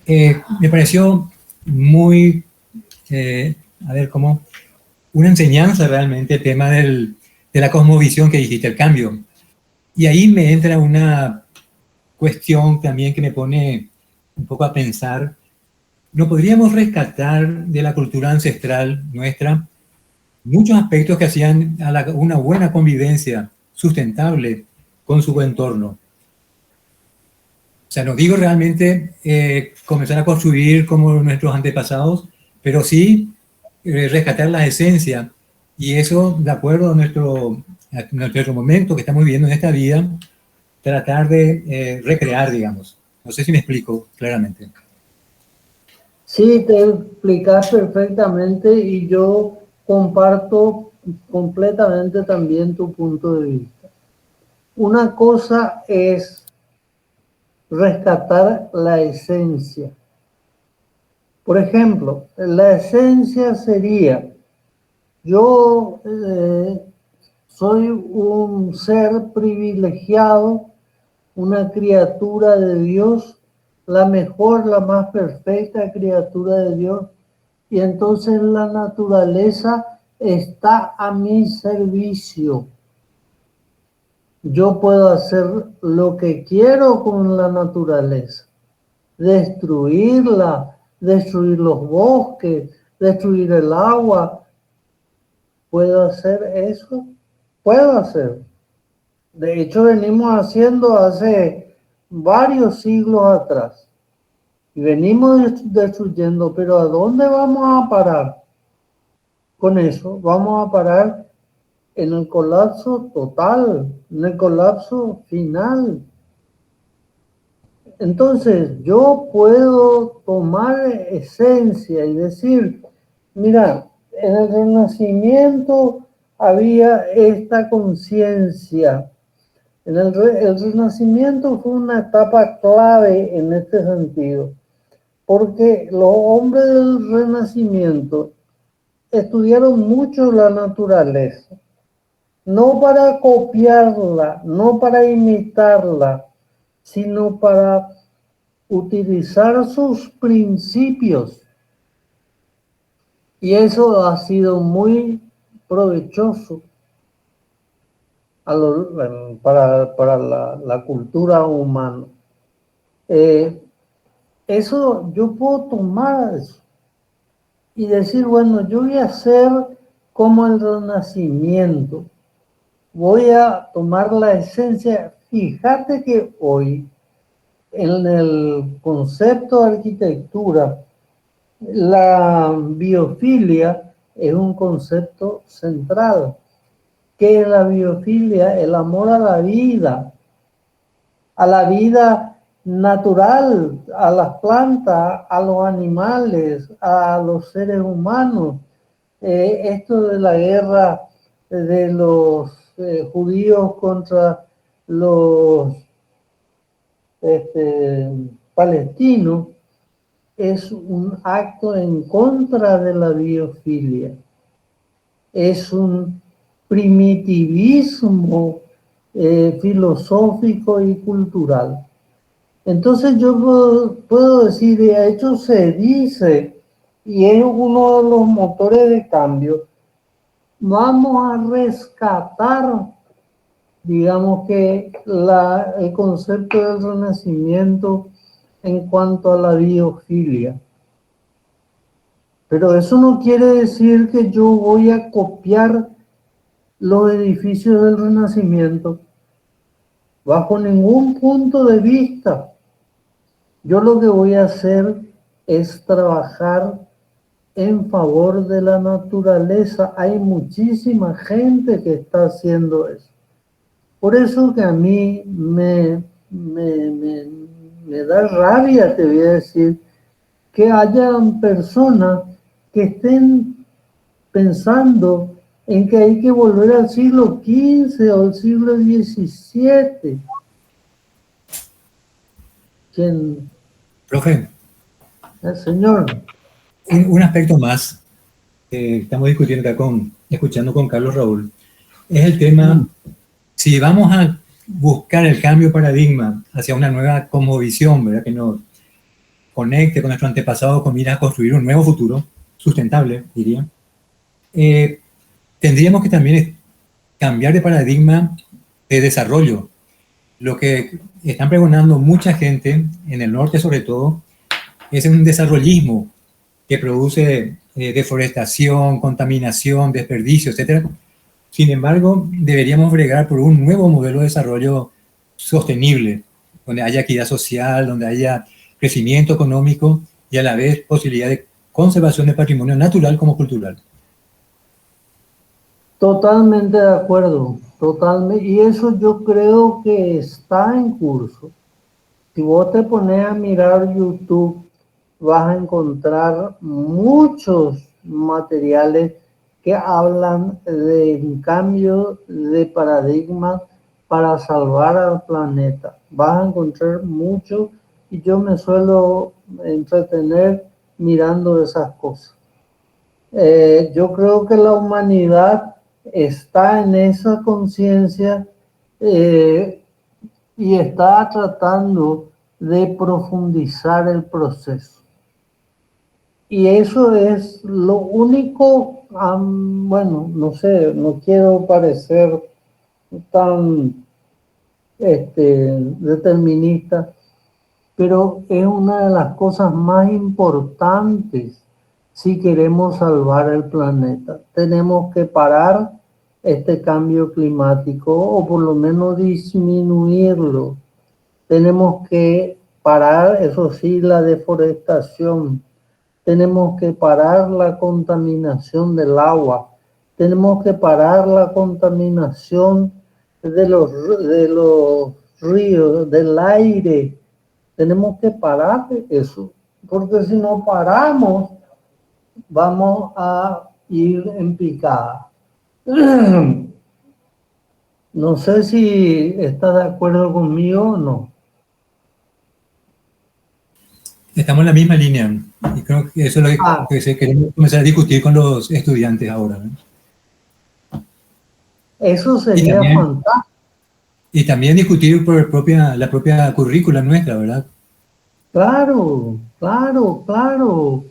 Me pareció muy, a ver, ¿cómo? Una enseñanza realmente el tema de la cosmovisión que dijiste, el cambio. Y ahí me entra una cuestión también que me pone un poco a pensar. ¿No podríamos rescatar de la cultura ancestral nuestra muchos aspectos que hacían a una buena convivencia sustentable con su entorno? O sea, no digo realmente comenzar a construir como nuestros antepasados, pero sí rescatar la esencia. Y eso, de acuerdo a nuestro momento que estamos viviendo en esta vida, tratar de recrear, digamos. No sé si me explico claramente. Sí, te explicas perfectamente y yo comparto completamente también tu punto de vista. Una cosa es rescatar la esencia. Por ejemplo, la esencia sería, yo soy un ser privilegiado, una criatura de Dios, la mejor, la más perfecta criatura de Dios, y entonces la naturaleza está a mi servicio. Yo puedo hacer lo que quiero con la naturaleza, destruirla, destruir los bosques, destruir el agua. ¿Puedo hacer eso? Puedo hacer. De hecho, venimos haciendo hace varios siglos atrás. Y venimos destruyendo, pero ¿a dónde vamos a parar? Con eso vamos a parar en el colapso total, en el colapso final. Entonces, yo puedo tomar esencia y decir, mira, en el Renacimiento había esta conciencia. El Renacimiento fue una etapa clave en este sentido, porque los hombres del Renacimiento estudiaron mucho la naturaleza, no para copiarla, no para imitarla, sino para utilizar sus principios. Y eso ha sido muy provechoso para la cultura humana. Eso yo puedo tomar eso y decir, bueno, yo voy a hacer como el Renacimiento. Voy a tomar la esencia. Fíjate que hoy, en el concepto de arquitectura, la biofilia es un concepto central. ¿Qué es la biofilia? El amor a la vida natural, a las plantas, a los animales, a los seres humanos. Esto de la guerra de los judíos contra los palestinos es un acto en contra de la biofilia. Es un primitivismo filosófico y cultural. Entonces yo puedo decir, de hecho se dice, y es uno de los motores de cambio, vamos a rescatar digamos que el concepto del Renacimiento en cuanto a la biofilia. Pero eso no quiere decir que yo voy a copiar los edificios del Renacimiento bajo ningún punto de vista. Yo lo que voy a hacer es trabajar en favor de la naturaleza. Hay muchísima gente que está haciendo eso. Por eso que a mí me da rabia, te voy a decir, que hayan personas que estén pensando en que hay que volver al siglo XV o al siglo XVII. ¿Quién? Profe. El señor. Un aspecto más que estamos discutiendo acá escuchando con Carlos Raúl, es el tema, si vamos a buscar el cambio de paradigma hacia una nueva cosmovisión, ¿verdad? Que nos conecte con nuestro antepasado con miras a construir un nuevo futuro, sustentable, diría, tendríamos que también cambiar de paradigma de desarrollo. Lo que están pregonando mucha gente, en el norte sobre todo, es un desarrollismo que produce deforestación, contaminación, desperdicio, etc. Sin embargo, deberíamos bregar por un nuevo modelo de desarrollo sostenible, donde haya equidad social, donde haya crecimiento económico y a la vez posibilidad de conservación del patrimonio natural como cultural. Totalmente de acuerdo, totalmente. Y eso yo creo que está en curso. Si vos te pones a mirar YouTube, vas a encontrar muchos materiales que hablan de cambio de paradigma para salvar al planeta. Vas a encontrar mucho y yo me suelo entretener mirando esas cosas. Yo creo que la humanidad está en esa conciencia y está tratando de profundizar el proceso. Y eso es lo único, bueno, no sé, no quiero parecer tan determinista, pero es una de las cosas más importantes si queremos salvar el planeta. Tenemos que parar este cambio climático o por lo menos disminuirlo. Tenemos que parar, eso sí, la deforestación. Tenemos que parar la contaminación del agua. Tenemos que parar la contaminación de los ríos, del aire. Tenemos que parar eso, porque si no paramos, vamos a ir en picada. No sé si está de acuerdo conmigo o no. Estamos en la misma línea y creo que eso es lo que queremos comenzar a discutir con los estudiantes ahora, ¿no? Eso sería fantástico. Y también discutir por la propia currícula nuestra, ¿verdad? Claro, claro, claro.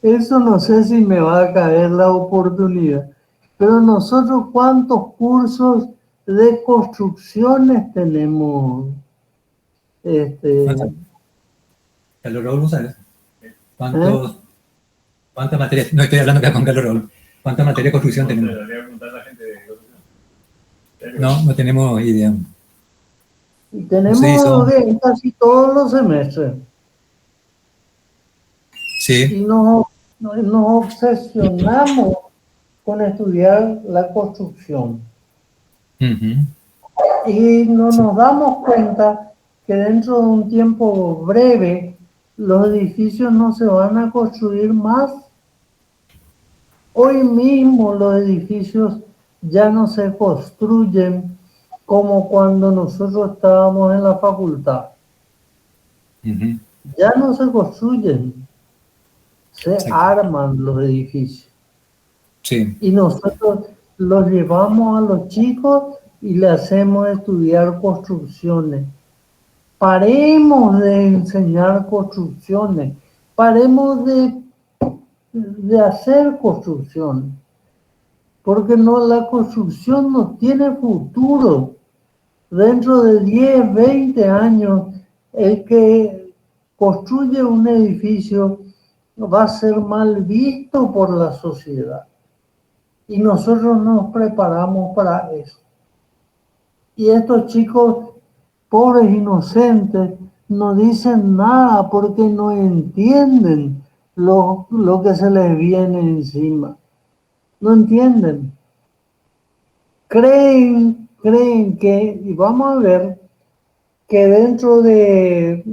Eso no sé si me va a caer la oportunidad. Pero nosotros, ¿cuántos cursos de construcciones tenemos? Carlos Raúl, ¿sabes? ¿Cuántas materias? No estoy hablando acá con Carlos Raúl. ¿Cuántas materias de construcción tenemos? No tenemos idea. Y tenemos casi todos los semestres. Sí. Y nos obsesionamos con estudiar la construcción. Y no nos damos cuenta que dentro de un tiempo breve los edificios no se van a construir más. Hoy mismo los edificios ya no se construyen como cuando nosotros estábamos en la facultad. Ya no se construyen, se arman los edificios. Sí. Y nosotros los llevamos a los chicos y le hacemos estudiar construcciones. Paremos de enseñar construcciones, paremos de hacer construcciones. porque no, la construcción no tiene futuro. Dentro de 10, 20 años, el que construye un edificio va a ser mal visto por la sociedad. Y nosotros nos preparamos para eso. Y estos chicos, pobres inocentes, no dicen nada porque no entienden lo que se les viene encima. No entienden. Creen que, y vamos a ver, que dentro de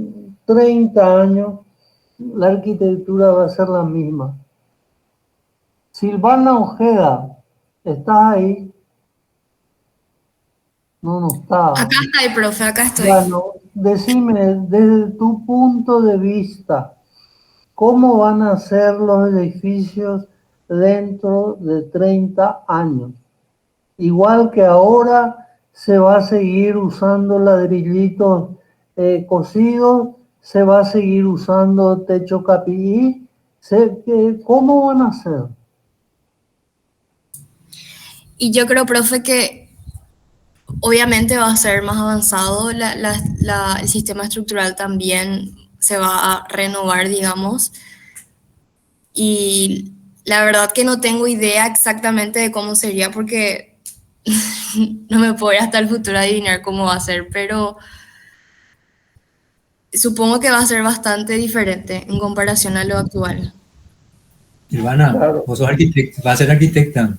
30 años la arquitectura va a ser la misma. Silvana Ojeda, ¿estás ahí? No está. Acá estoy, profe, acá estoy. Bueno, decime, desde tu punto de vista, ¿cómo van a ser los edificios dentro de 30 años? Igual que ahora se va a seguir usando ladrillitos cocidos, se va a seguir usando techo capií. ¿Cómo van a ser? Y yo creo, profe, que obviamente va a ser más avanzado, el sistema estructural también se va a renovar, digamos. Y la verdad que no tengo idea exactamente de cómo sería porque no me puedo ir hasta el futuro a adivinar cómo va a ser, pero supongo que va a ser bastante diferente en comparación a lo actual. Silvana, Claro. vos sos arquitecta, vas a ser arquitecta.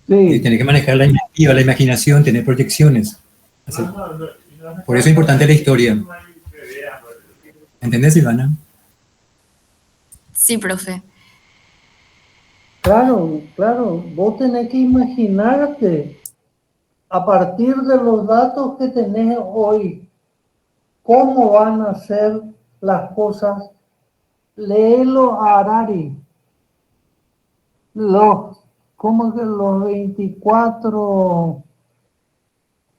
Sí. Y tenés que manejar la iniciativa, la imaginación, tener proyecciones. Así. Por eso es importante la historia. ¿Entendés, Silvana? Sí, profe. Claro, claro. Vos tenés que imaginarte a partir de los datos que tenés hoy, cómo van a ser las cosas. Léelo a Harari. ¿Cómo que los 24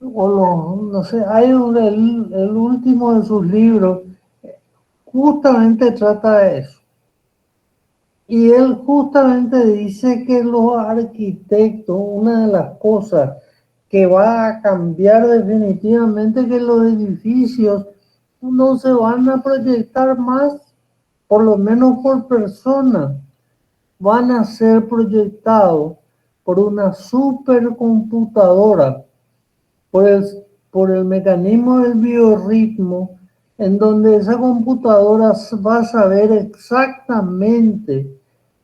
o no sé, hay el último de sus libros, justamente trata de eso. Y él justamente dice que los arquitectos, una de las cosas que va a cambiar definitivamente, que los edificios no se van a proyectar más, por lo menos por persona, van a ser proyectados por una supercomputadora, por el mecanismo del biorritmo, en donde esa computadora va a saber exactamente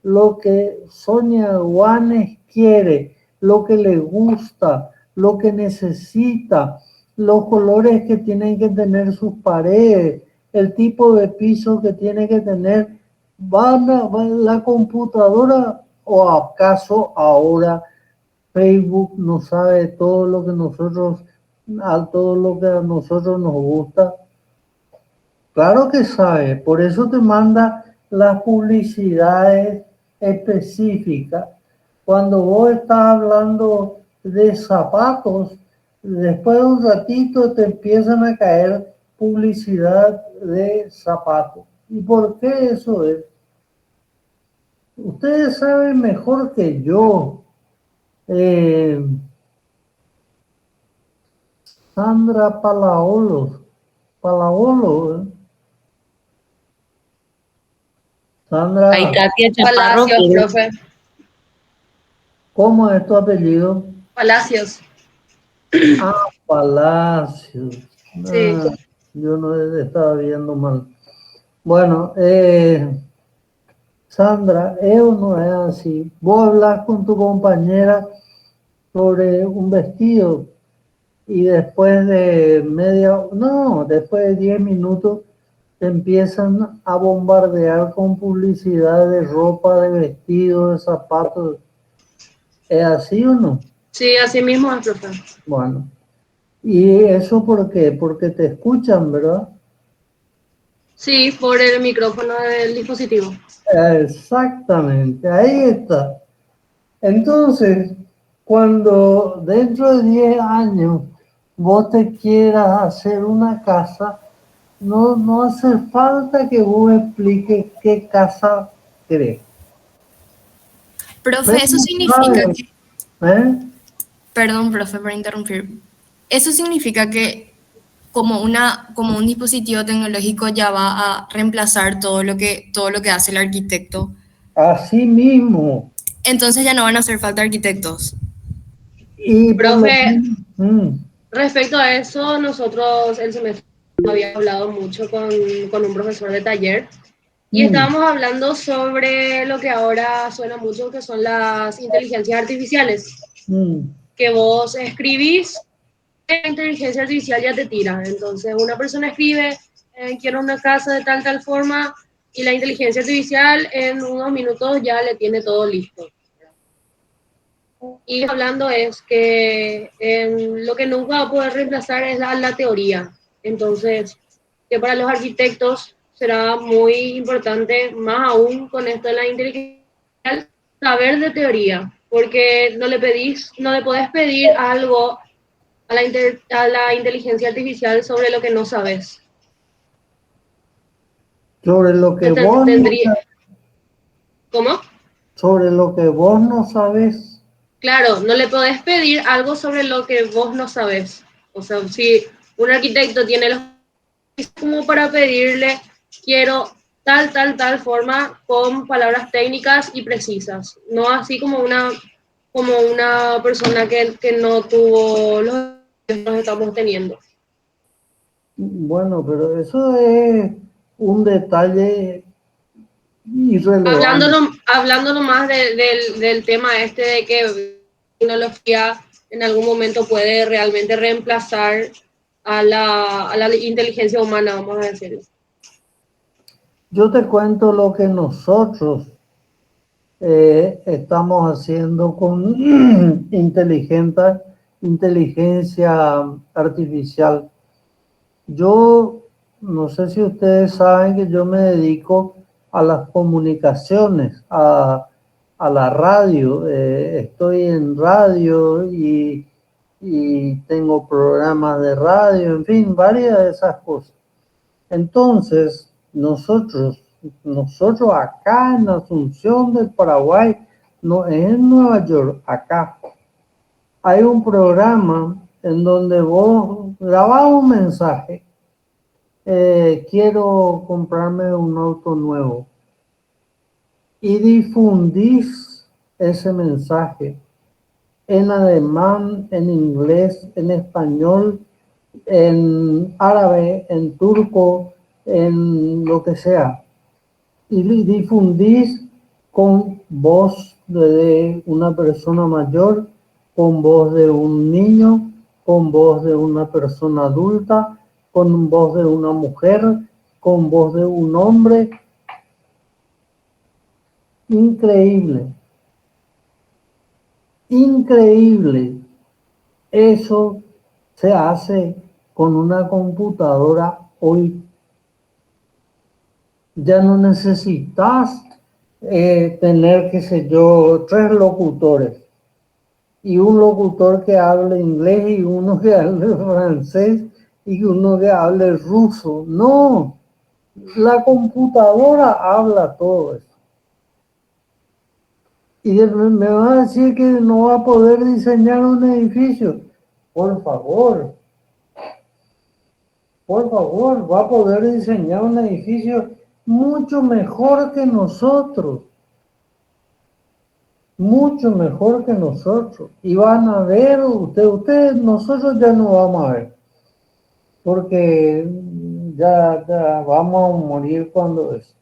lo que Sonia Guanes quiere, lo que le gusta, lo que necesita, los colores que tienen que tener sus paredes, el tipo de piso que tiene que tener. La computadora, o acaso ahora Facebook no sabe todo lo que todo lo que a nosotros nos gusta. Claro que sabe, por eso te manda las publicidades específicas. Cuando vos estás hablando de zapatos, después de un ratito te empiezan a caer publicidad de zapatos. ¿Y por qué eso es? Ustedes saben mejor que yo. Sandra Palaolo, Sandra. Hay Katia Chaparro. Palacios, profe. ¿Cómo es tu apellido? Palacios. Ah, Palacios. Sí. Yo no estaba viendo mal. Bueno, Sandra, eso no es así. Vos hablas con tu compañera sobre un vestido y después de después de 10 minutos te empiezan a bombardear con publicidad de ropa, de vestido, de zapatos. ¿Es así o no? Sí, así mismo es, profe. Bueno. ¿Y eso por qué? Porque te escuchan, ¿verdad? Sí, por el micrófono del dispositivo. Exactamente, ahí está. Entonces, cuando dentro de 10 años vos te quieras hacer una casa, no hace falta que vos expliques qué casa querés. Profe, eso significa que ¿Eh? Perdón, profe, por interrumpir. Eso significa que como un dispositivo tecnológico ya va a reemplazar todo lo que hace el arquitecto. Así mismo. Entonces ya no van a hacer falta arquitectos. Y por lo Profe, menos, respecto a eso, nosotros el semestre había hablado mucho con un profesor de taller y estábamos hablando sobre lo que ahora suena mucho, que son las inteligencias artificiales. Que vos escribís, la inteligencia artificial ya te tira. Entonces, una persona escribe, quiero una casa de tal forma, y la inteligencia artificial en unos minutos ya le tiene todo listo. Y hablando es que lo que nunca va a poder reemplazar es la teoría. Entonces, que para los arquitectos será muy importante, más aún con esto de la inteligencia artificial, saber de teoría, porque no le podés pedir algo a la inteligencia artificial sobre lo que no sabes. sobre lo que vos ¿Cómo? sobre lo que vos no sabes. Claro, no le podés pedir algo sobre lo que vos no sabes. O sea, si un arquitecto tiene los como para pedirle, quiero tal forma con palabras técnicas y precisas, no así como una persona que no tuvo los que nos estamos teniendo. Bueno, pero eso es un detalle irrelevante. Hablando nomás del tema este de que la tecnología en algún momento puede realmente reemplazar a la inteligencia humana, vamos a decirlo. Yo te cuento lo que nosotros estamos haciendo con inteligencia artificial. Yo no sé si ustedes saben que yo me dedico a las comunicaciones, a la radio. Estoy en radio y tengo programas de radio, en fin, varias de esas cosas. Entonces, nosotros acá en Asunción del Paraguay, no es en Nueva York, acá, hay un programa en donde vos grabás un mensaje, quiero comprarme un auto nuevo, y difundís ese mensaje en alemán, en inglés, en español, en árabe, en turco, en lo que sea, y difundís con voz de una persona mayor, con voz de un niño, con voz de una persona adulta, con voz de una mujer, con voz de un hombre. Increíble. Increíble. Eso se hace con una computadora hoy. Ya no necesitas tener, qué sé yo, 3 locutores. Y un locutor que hable inglés y uno que hable francés y uno que hable ruso. No, la computadora habla todo eso. Y me va a decir que no va a poder diseñar un edificio. Por favor, va a poder diseñar un edificio mucho mejor que nosotros. Mucho mejor que nosotros. Y van a ver, ustedes, nosotros ya no vamos a ver. Porque ya vamos a morir cuando es.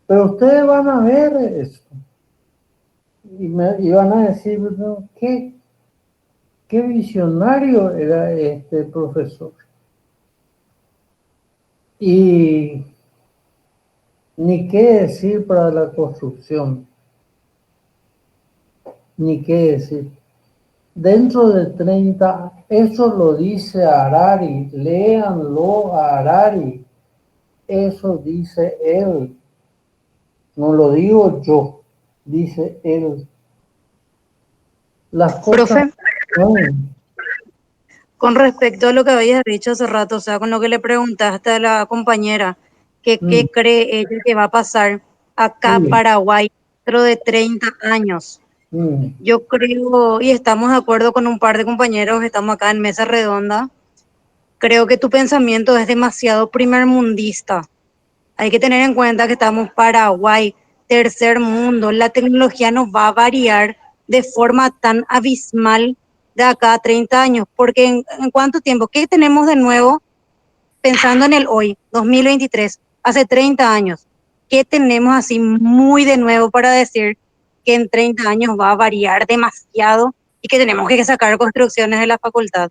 Pero ustedes van a ver eso. Y van a decir, ¿no? ¿Qué visionario era este profesor? Y ni qué decir para la construcción. Ni qué decir. Dentro de 30, eso lo dice Harari, léanlo a Harari, eso dice él, no lo digo yo, dice él. Las cosas... Profe, con respecto a lo que habías dicho hace rato, o sea, con lo que le preguntaste a la compañera, que qué cree ella que va a pasar acá en Sí. Paraguay dentro de 30 años. Yo creo, y estamos de acuerdo con un par de compañeros, estamos acá en mesa redonda, creo que tu pensamiento es demasiado primermundista. Hay que tener en cuenta que estamos Paraguay, tercer mundo, la tecnología nos va a variar de forma tan abismal de acá a 30 años, porque en cuánto tiempo, ¿qué tenemos de nuevo pensando en el hoy, 2023, hace 30 años? ¿Qué tenemos así muy de nuevo para decir que en 30 años va a variar demasiado y que tenemos que sacar construcciones de la facultad?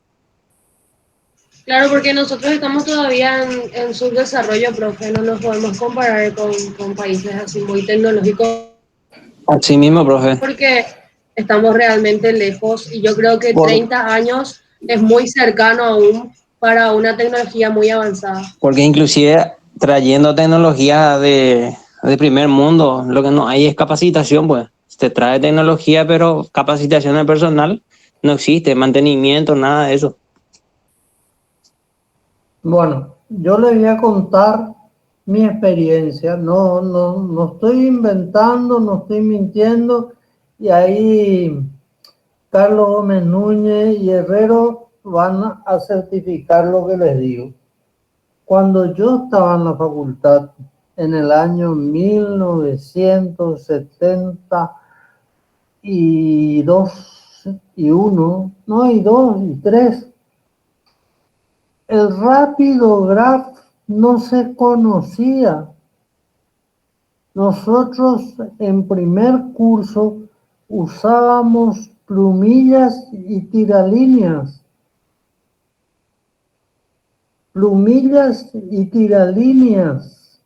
Claro, porque nosotros estamos todavía en subdesarrollo, profe, no nos podemos comparar con países así muy tecnológicos Así mismo, profe. porque estamos realmente lejos y yo creo que Por- 30 años es muy cercano aún para una tecnología muy avanzada. Porque inclusive trayendo tecnología de primer mundo, lo que no hay es capacitación, pues. Se trae tecnología, pero capacitación de personal no existe, mantenimiento, nada de eso. Bueno, yo les voy a contar mi experiencia. No estoy inventando, no estoy mintiendo. Y ahí Carlos Gómez Núñez y Herrero van a certificar lo que les digo. Cuando yo estaba en la facultad, en el año 1972 y 1, no, y 2 y 3, el Rapidograph no se conocía. Nosotros en primer curso usábamos plumillas y tiralíneas. Plumillas y tiralíneas.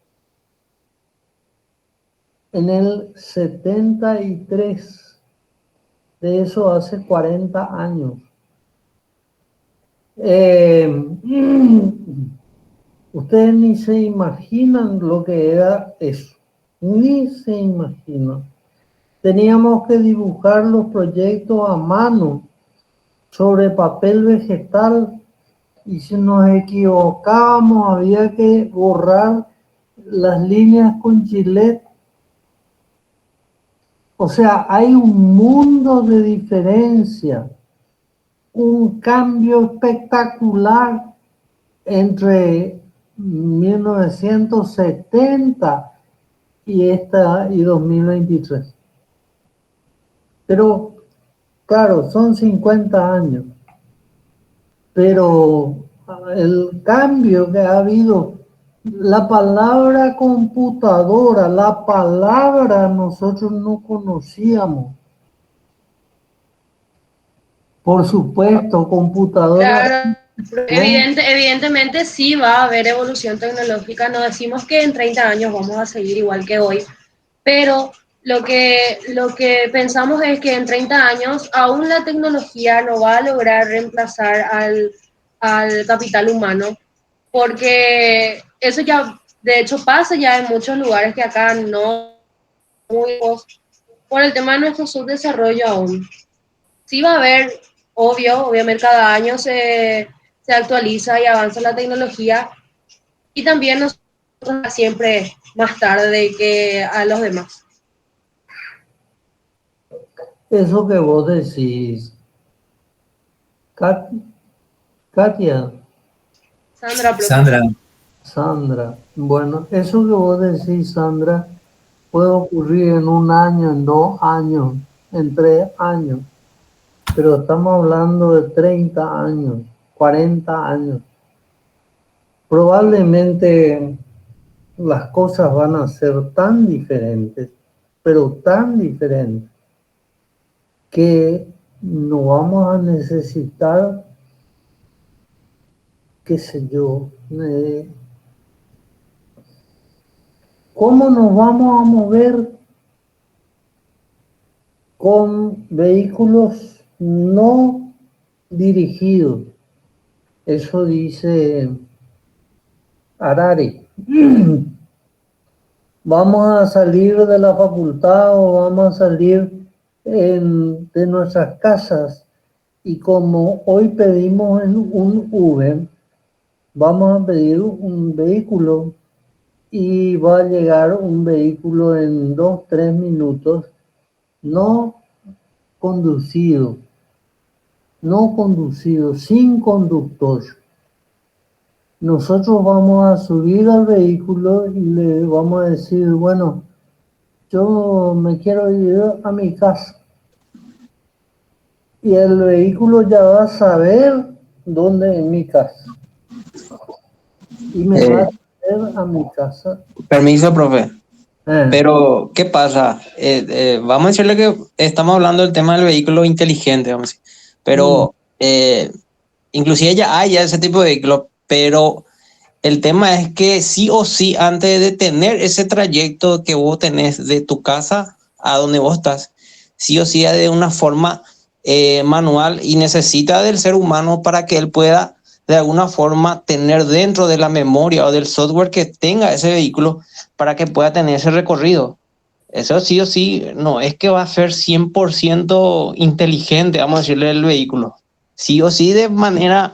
En el 73. De eso hace 40 años. Ustedes ni se imaginan lo que era eso. Ni se imaginan. Teníamos que dibujar los proyectos a mano sobre papel vegetal y si nos equivocábamos había que borrar las líneas con Gillette. O sea, hay un mundo de diferencia, un cambio espectacular entre 1970 y 2023. Pero, claro, son 50 años. Pero el cambio que ha habido, la palabra computadora, la palabra nosotros no conocíamos. Por supuesto, computadora. Claro, evidentemente sí va a haber evolución tecnológica, no decimos que en 30 años vamos a seguir igual que hoy, pero lo que pensamos es que en 30 años aún la tecnología no va a lograr reemplazar al capital humano, porque eso ya de hecho pasa ya en muchos lugares que acá no, por el tema de nuestro subdesarrollo aún. Sí va a haber, obviamente cada año se actualiza y avanza la tecnología y también nosotros siempre más tarde que a los demás. Eso que vos decís, Katia. Sandra. Bueno, eso que vos decís, Sandra, puede ocurrir en un año, en 2 años, en 3 años. Pero estamos hablando de 30 años, 40 años. Probablemente las cosas van a ser tan diferentes, pero tan diferentes, que no vamos a necesitar, qué sé yo, ¿cómo nos vamos a mover con vehículos no dirigidos? Eso dice Harari. Vamos a salir de la facultad o vamos a salir de nuestras casas y como hoy pedimos en un Uber, vamos a pedir un vehículo y va a llegar un vehículo en 2, 3 minutos, no conducido, no conducido, sin conductor. Nosotros vamos a subir al vehículo y le vamos a decir, bueno, yo me quiero ir a mi casa. Y el vehículo ya va a saber dónde es mi casa. Y me va a traer a mi casa. Permiso, profe. Pero, ¿qué pasa? Vamos a decirle que estamos hablando del tema del vehículo inteligente, vamos a decir. Pero, inclusive ya hay ese tipo de vehículos, pero el tema es que sí o sí, antes de tener ese trayecto que vos tenés de tu casa a donde vos estás, sí o sí de una forma manual y necesita del ser humano para que él pueda de alguna forma tener dentro de la memoria o del software que tenga ese vehículo para que pueda tener ese recorrido. Eso sí o sí, no es que va a ser 100% inteligente, vamos a decirle, el vehículo. Sí o sí, de manera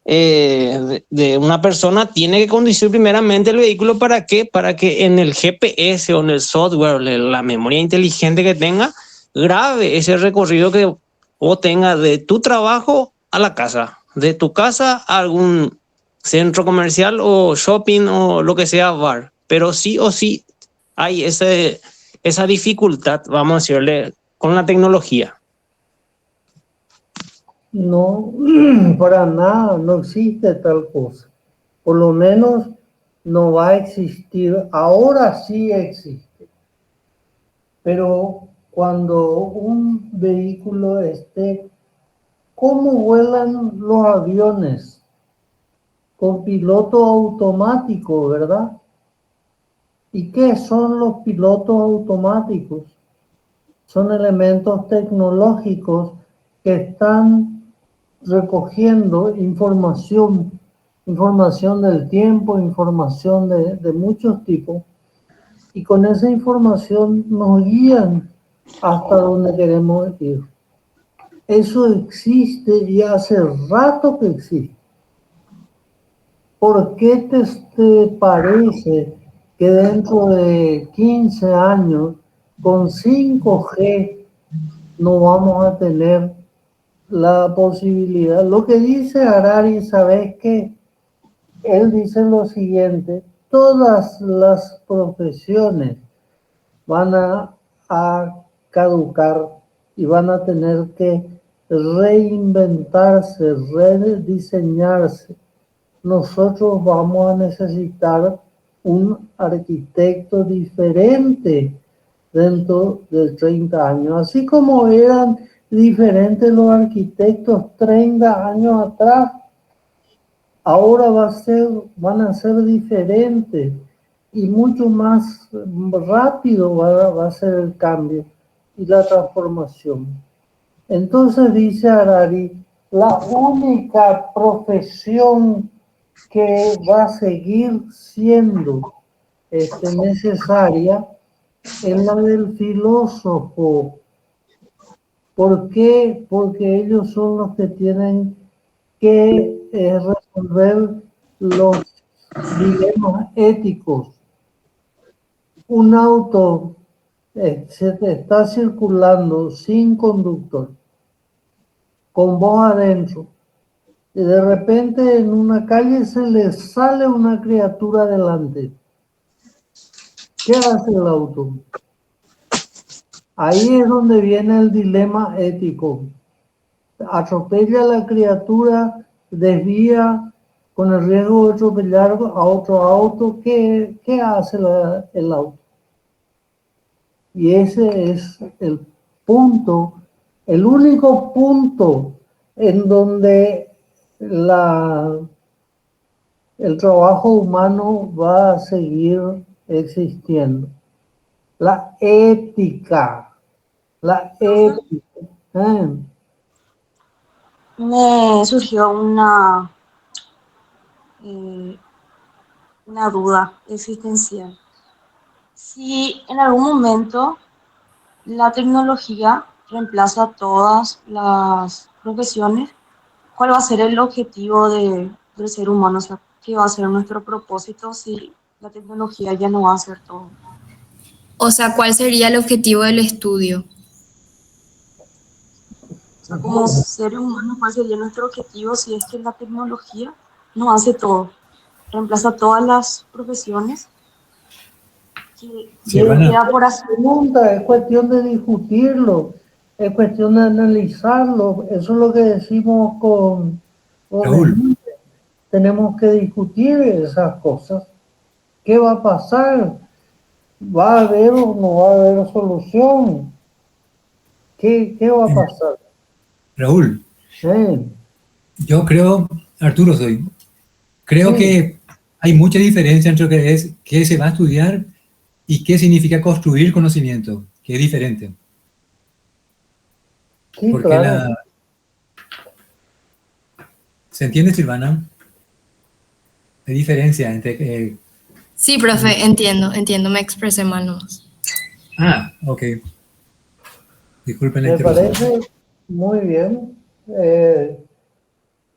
de una persona tiene que conducir primeramente el vehículo. ¿Para qué? Para que en el GPS o en el software, la memoria inteligente que tenga, grabe ese recorrido que vos tengas de tu trabajo a la casa, de tu casa a algún centro comercial o shopping o lo que sea, bar. Pero sí o sí hay esa dificultad, vamos a decirle, con la tecnología. No, para nada, no existe tal cosa. Por lo menos no va a existir. Ahora sí existe. Pero cuando un vehículo esté, ¿cómo vuelan los aviones? Con piloto automático, ¿verdad? ¿Y qué son los pilotos automáticos? Son elementos tecnológicos que están recogiendo información del tiempo, información de muchos tipos, y con esa información nos guían hasta donde queremos ir. Eso existe y hace rato que existe. ¿Por qué te parece que dentro de 15 años, con 5G, no vamos a tener la posibilidad? Lo que dice Harari, ¿sabes qué? Él dice lo siguiente: todas las profesiones van a caducar y van a tener que reinventarse, rediseñarse. Nosotros vamos a necesitar un arquitecto diferente dentro de 30 años, así como eran diferentes los arquitectos 30 años atrás. Ahora van a ser diferentes y mucho más rápido va a ser el cambio y la transformación. Entonces dice Harari, la única profesión que va a seguir siendo necesaria es la del filósofo. ¿Por qué? Porque ellos son los que tienen que resolver los dilemas éticos. Un auto se está circulando sin conductor, con vos adentro, y de repente en una calle se le sale una criatura adelante. ¿Qué hace el auto? Ahí es donde viene el dilema ético. Atropella a la criatura, desvía con el riesgo de atropellar a otro auto. ¿Qué hace el auto? Y ese es el punto, el único punto en donde el trabajo humano va a seguir existiendo. La ética. Me surgió una duda existencial. Si en algún momento la tecnología reemplaza todas las profesiones, ¿cuál va a ser el objetivo del ser humano? O sea, ¿qué va a ser nuestro propósito si la tecnología ya no va a hacer todo? O sea, ¿cuál sería el objetivo del estudio? O sea, como seres humanos, ¿cuál sería nuestro objetivo si es que la tecnología nos hace todo? Reemplaza todas las profesiones que Silvana, ya por así. Pregunta, es cuestión de discutirlo, es cuestión de analizarlo. Eso es lo que decimos con Raúl, Emilio. Tenemos que discutir esas cosas. ¿Qué va a pasar? ¿Va a haber o no va a haber solución? ¿Qué va a pasar? Raúl, Sí, yo creo, Arturo soy, creo sí, que hay mucha diferencia entre lo que es qué se va a estudiar y qué significa construir conocimiento, que es diferente. sí, Porque claro. ¿se entiende, Silvana? La diferencia entre... Sí, profe, entiendo, me expresé mal nomás. Ok. Disculpen la Me interrupción. parece muy bien.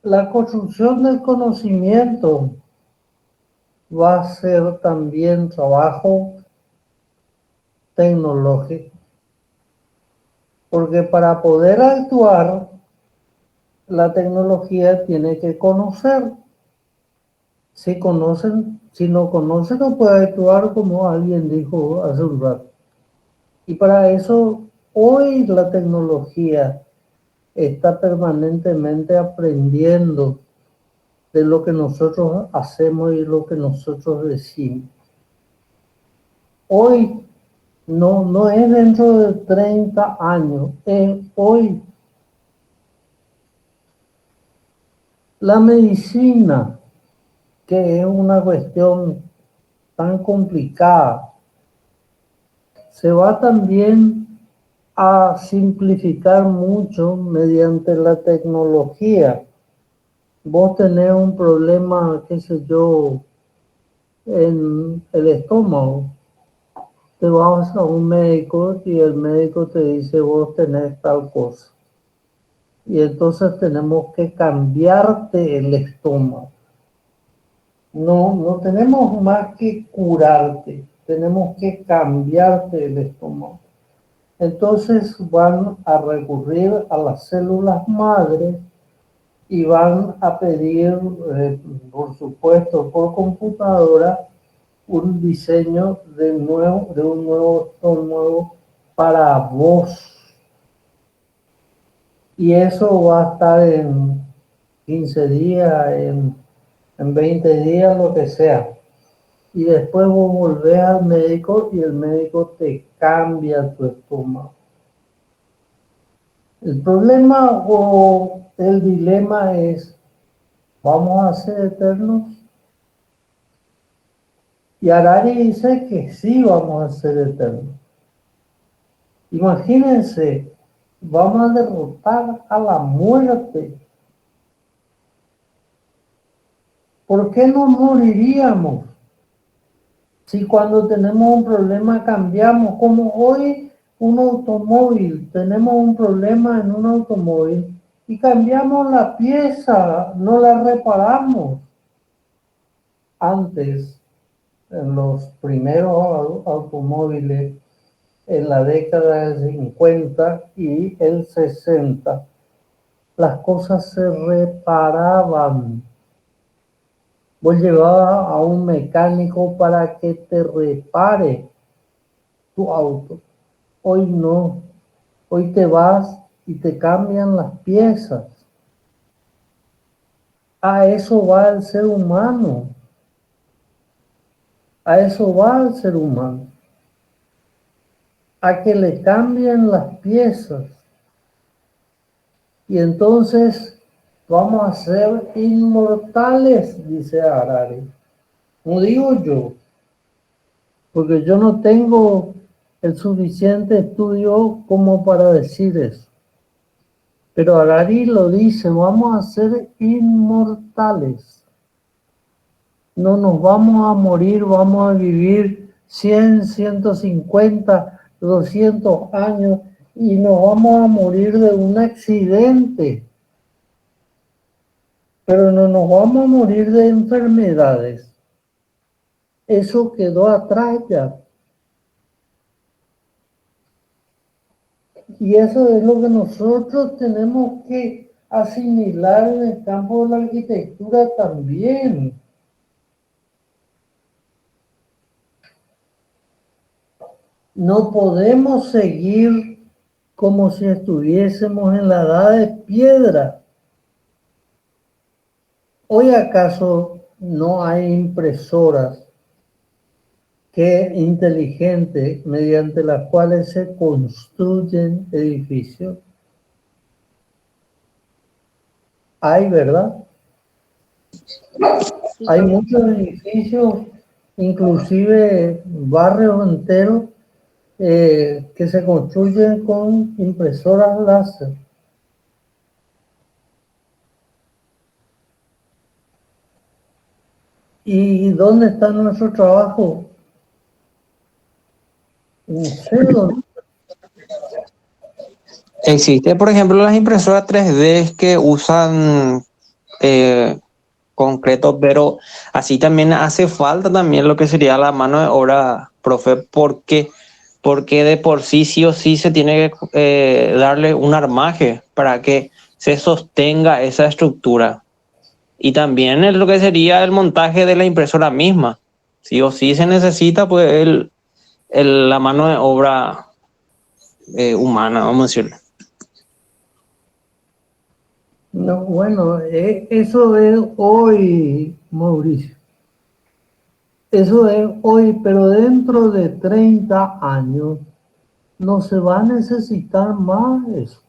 La construcción del conocimiento va a ser también trabajo tecnológico, porque para poder actuar, la tecnología tiene que conocer. Si no conoce, no puede actuar como alguien dijo hace un rato. Y para eso, hoy la tecnología está permanentemente aprendiendo de lo que nosotros hacemos y lo que nosotros decimos. Hoy no es dentro de 30 años, es hoy. La medicina, que es una cuestión tan complicada, se va también a simplificar mucho mediante la tecnología. Vos tenés un problema, qué sé yo, en el estómago, te vas a un médico y el médico te dice vos tenés tal cosa. Y entonces tenemos que cambiarte el estómago. No tenemos más que curarte, tenemos que cambiarte el estómago. Entonces van a recurrir a las células madres y van a pedir, por supuesto, por computadora, un diseño de un nuevo estómago para vos. Y eso va a estar en 15 días, en 20 días, lo que sea. Y después vos volvés al médico y el médico te cambia tu estómago. El problema o el dilema es, ¿vamos a ser eternos? Y Harari dice que sí vamos a ser eternos. Imagínense, vamos a derrotar a la muerte. ¿Por qué no moriríamos? Si cuando tenemos un problema cambiamos, como hoy un automóvil, tenemos un problema en un automóvil y cambiamos la pieza, no la reparamos. Antes, en los primeros automóviles, en la década del 50 y el 60, las cosas se reparaban. Vos llevabas a un mecánico para que te repare tu auto. Hoy no. Hoy te vas y te cambian las piezas. A eso va el ser humano. A eso va el ser humano. A que le cambien las piezas. Y entonces vamos a ser inmortales, dice Harari. No digo yo, porque yo no tengo el suficiente estudio como para decir eso. Pero Harari lo dice, vamos a ser inmortales. No nos vamos a morir, vamos a vivir 100, 150, 200 años y nos vamos a morir de un accidente. Pero no nos vamos a morir de enfermedades. Eso quedó atrás ya. Y eso es lo que nosotros tenemos que asimilar en el campo de la arquitectura también. No podemos seguir como si estuviésemos en la edad de piedra. ¿Hoy acaso no hay impresoras inteligentes mediante las cuales se construyen edificios? Hay, ¿verdad? Hay muchos edificios, inclusive barrios enteros, que se construyen con impresoras láser. ¿Y dónde está nuestro trabajo? No sé dónde. Existe, por ejemplo, las impresoras 3D que usan concreto, pero así también hace falta también lo que sería la mano de obra, profe, porque de por sí o sí se tiene que darle un armaje para que se sostenga esa estructura. Y también es lo que sería el montaje de la impresora misma. Sí o sí se necesita pues la mano de obra humana, vamos a decirlo. No, bueno, eso es hoy, Mauricio. Eso es hoy, pero dentro de 30 años no se va a necesitar más eso.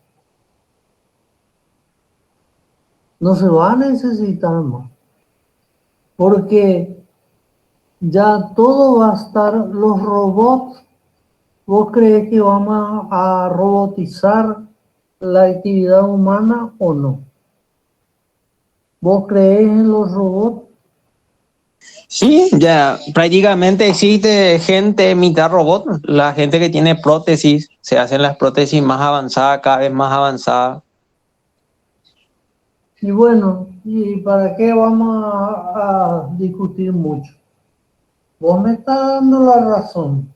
No se va a necesitar más. Porque ya todo va a estar, los robots. ¿Vos crees que vamos a robotizar la actividad humana o no? ¿Vos crees en los robots? Sí, ya prácticamente existe gente mitad robot. La gente que tiene prótesis, se hacen las prótesis más avanzadas, cada vez más avanzadas. Y bueno, ¿y para qué vamos a discutir mucho? Vos me estás dando la razón.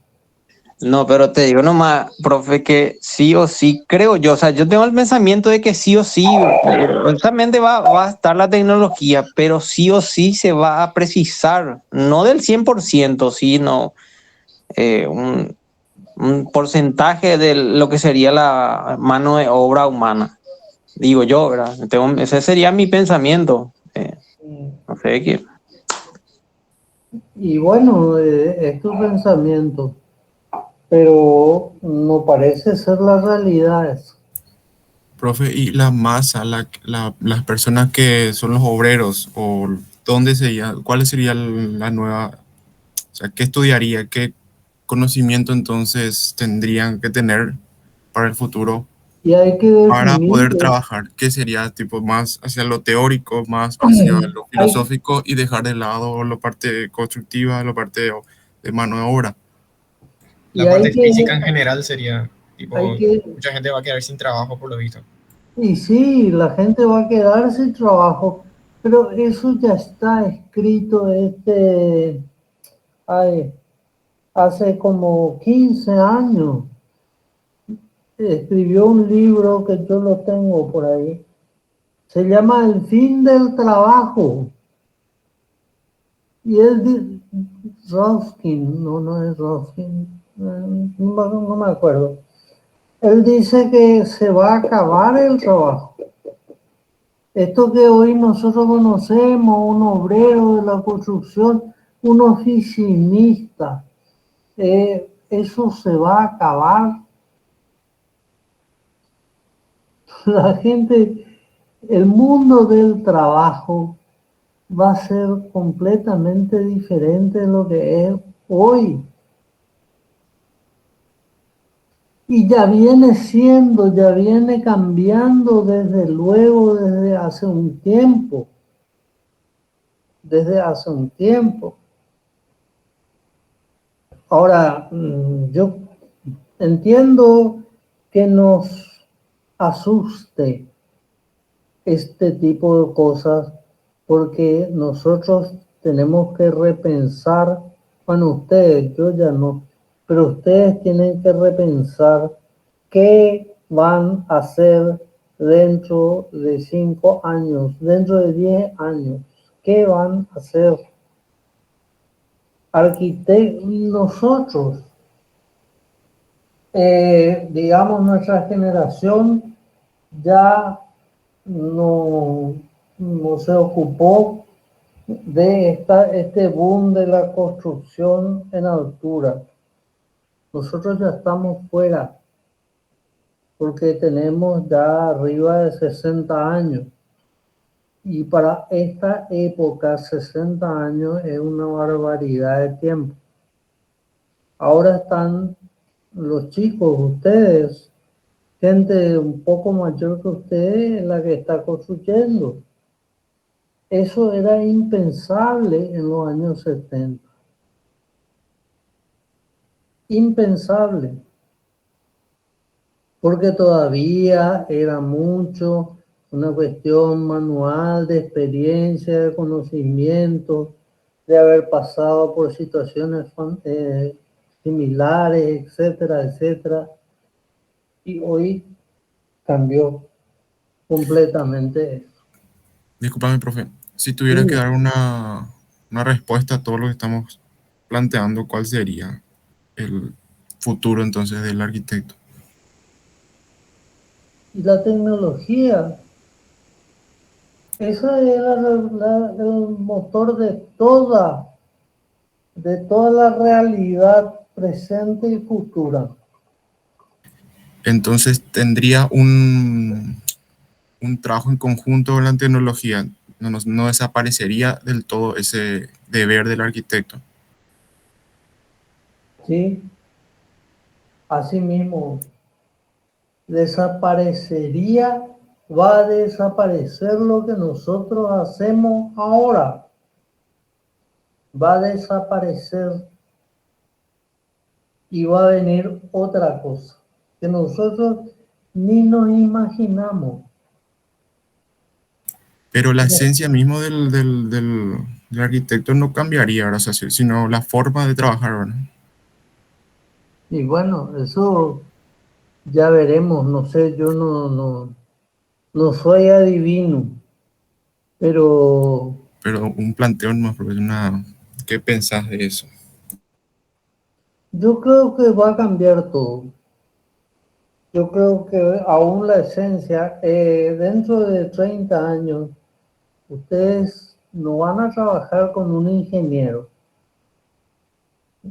No, pero te digo nomás, profe, que sí o sí, creo yo, o sea, yo tengo el pensamiento de que sí o sí, justamente va a estar la tecnología, pero sí o sí se va a precisar, no del 100%, sino un porcentaje de lo que sería la mano de obra humana, digo yo, ¿verdad? Ese sería mi pensamiento, no sé qué. Y bueno, es tu pensamiento, pero no parece ser la realidad eso. Profe, y la masa, las personas que son los obreros, o dónde sería, cuál sería la nueva, o sea, qué estudiaría, qué conocimiento entonces tendrían que tener para el futuro Y hay que para definir, poder trabajar, qué sería tipo más hacia lo teórico, más hacia lo filosófico y dejar de lado la parte constructiva, la parte de mano de obra. La parte física en general sería, tipo, hay que, mucha gente va a quedar sin trabajo por lo visto. y sí, la gente va a quedar sin trabajo, pero eso ya está escrito hace como 15 años. Escribió un libro que yo lo tengo por ahí. Se llama El fin del trabajo. Y él Ruskin, no es Ruskin, no me acuerdo. Él dice que se va a acabar el trabajo. Esto que hoy nosotros conocemos, un obrero de la construcción, un oficinista, eso se va a acabar. La gente, el mundo del trabajo va a ser completamente diferente de lo que es hoy. Y ya viene cambiando desde luego, desde hace un tiempo. Desde hace un tiempo. Ahora, yo entiendo que nos asuste este tipo de cosas porque nosotros tenemos que repensar, bueno, ustedes, yo ya no, pero ustedes tienen que repensar qué van a ser dentro de 5 años, dentro de 10 años? ¿Qué van a hacer? Nosotros, digamos, nuestra generación ya no se ocupó de este boom de la construcción en altura. Nosotros ya estamos fuera, porque tenemos ya arriba de 60 años. Y para esta época, 60 años es una barbaridad de tiempo. Ahora están los chicos, ustedes, gente un poco mayor que ustedes, la que está construyendo. Eso era impensable en los años 70. Impensable. Porque todavía era mucho una cuestión manual, de experiencia, de conocimiento, de haber pasado por situaciones similares, etcétera, etcétera. Y hoy cambió completamente eso. Disculpame, profe. Si tuviera que dar una respuesta a todo lo que estamos planteando, ¿cuál sería el futuro entonces del arquitecto? Y la tecnología, esa es el motor de toda la realidad presente y futura. Entonces tendría un trabajo en conjunto con la tecnología. No desaparecería del todo ese deber del arquitecto. Sí, así mismo. Desaparecería, va a desaparecer lo que nosotros hacemos ahora. Va a desaparecer y va a venir otra cosa que nosotros ni nos imaginamos. Pero la esencia mismo del arquitecto no cambiaría, ¿verdad? O sea, sino la forma de trabajar, ¿verdad? Y bueno, eso ya veremos, no sé, yo no soy adivino, pero un planteo más, porque ¿qué pensás de eso? yo creo que va a cambiar todo. Yo creo que aún la esencia, dentro de 30 años, ustedes no van a trabajar con un ingeniero.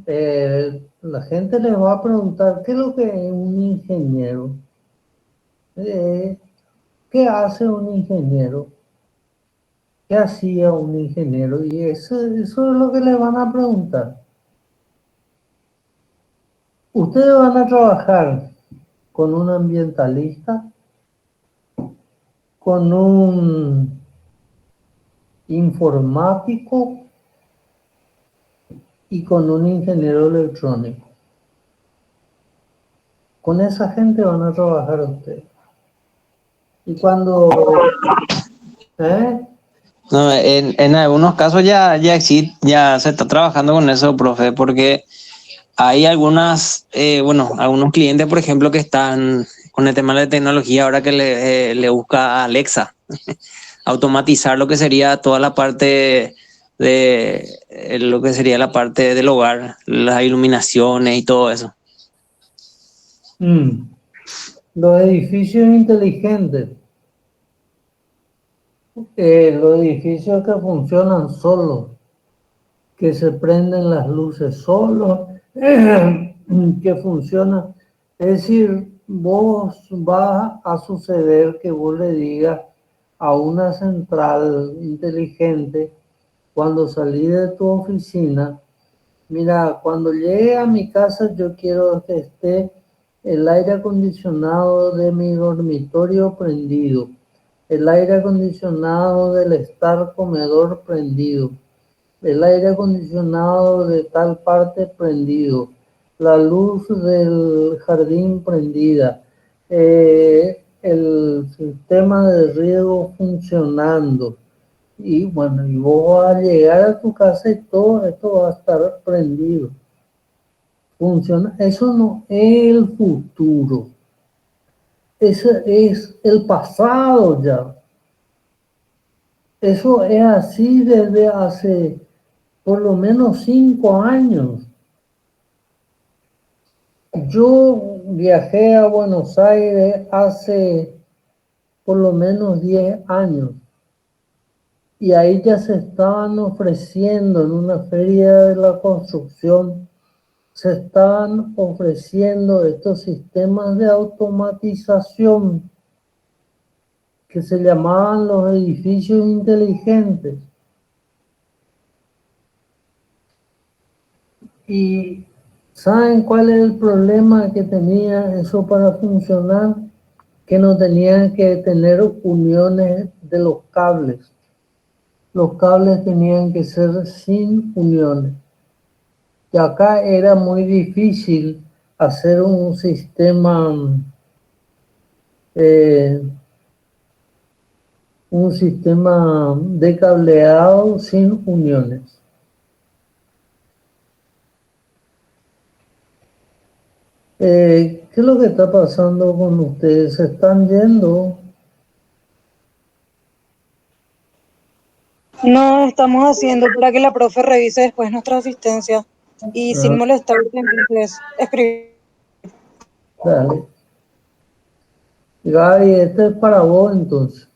La gente les va a preguntar, ¿qué es lo que es un ingeniero? ¿Qué hace un ingeniero? ¿Qué hacía un ingeniero? Y eso es lo que les van a preguntar. Ustedes van a trabajar con un ambientalista, con un informático y con un ingeniero electrónico. Con esa gente van a trabajar ustedes. Y cuando... No, en algunos casos ya existe, ya se está trabajando con eso, profe, porque hay algunos clientes, por ejemplo, que están con el tema de tecnología ahora que le busca a Alexa automatizar lo que sería toda la parte de lo que sería la parte del hogar, las iluminaciones y todo eso. Los edificios inteligentes, los edificios que funcionan solos, que se prenden las luces solos, que funcionan. Es decir, vos va a suceder que vos le digas a una central inteligente, cuando salí de tu oficina, mira, cuando llegue a mi casa yo quiero que esté el aire acondicionado de mi dormitorio prendido, el aire acondicionado del estar comedor prendido, el aire acondicionado de tal parte prendido, la luz del jardín prendida, el sistema de riego funcionando. Y bueno, y vos vas a llegar a tu casa y todo esto va a estar prendido. Funciona. Eso no es el futuro. Ese es el pasado ya. Eso es así desde hace por lo menos 5 años. Yo viajé a Buenos Aires hace por lo menos 10 años y ahí ya se estaban ofreciendo en una feria de la construcción, se estaban ofreciendo estos sistemas de automatización que se llamaban los edificios inteligentes. ¿Y saben cuál es el problema que tenía eso para funcionar? Que no tenían que tener uniones de los cables. Los cables tenían que ser sin uniones. Y acá era muy difícil hacer un sistema de cableado sin uniones. ¿Qué es lo que está pasando con ustedes? ¿Se están yendo? No, estamos haciendo para que la profe revise después nuestra asistencia y sin molestar, entonces escribir. Dale. Gaby, este es para vos entonces.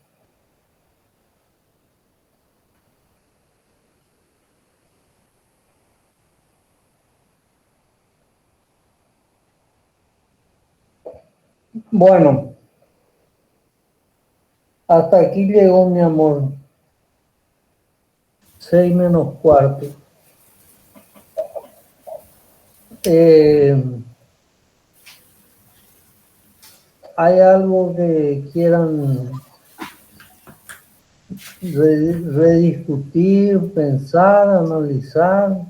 Bueno, hasta aquí llegó mi amor. 6 menos cuarto. ¿Hay algo que quieran rediscutir, pensar, analizar?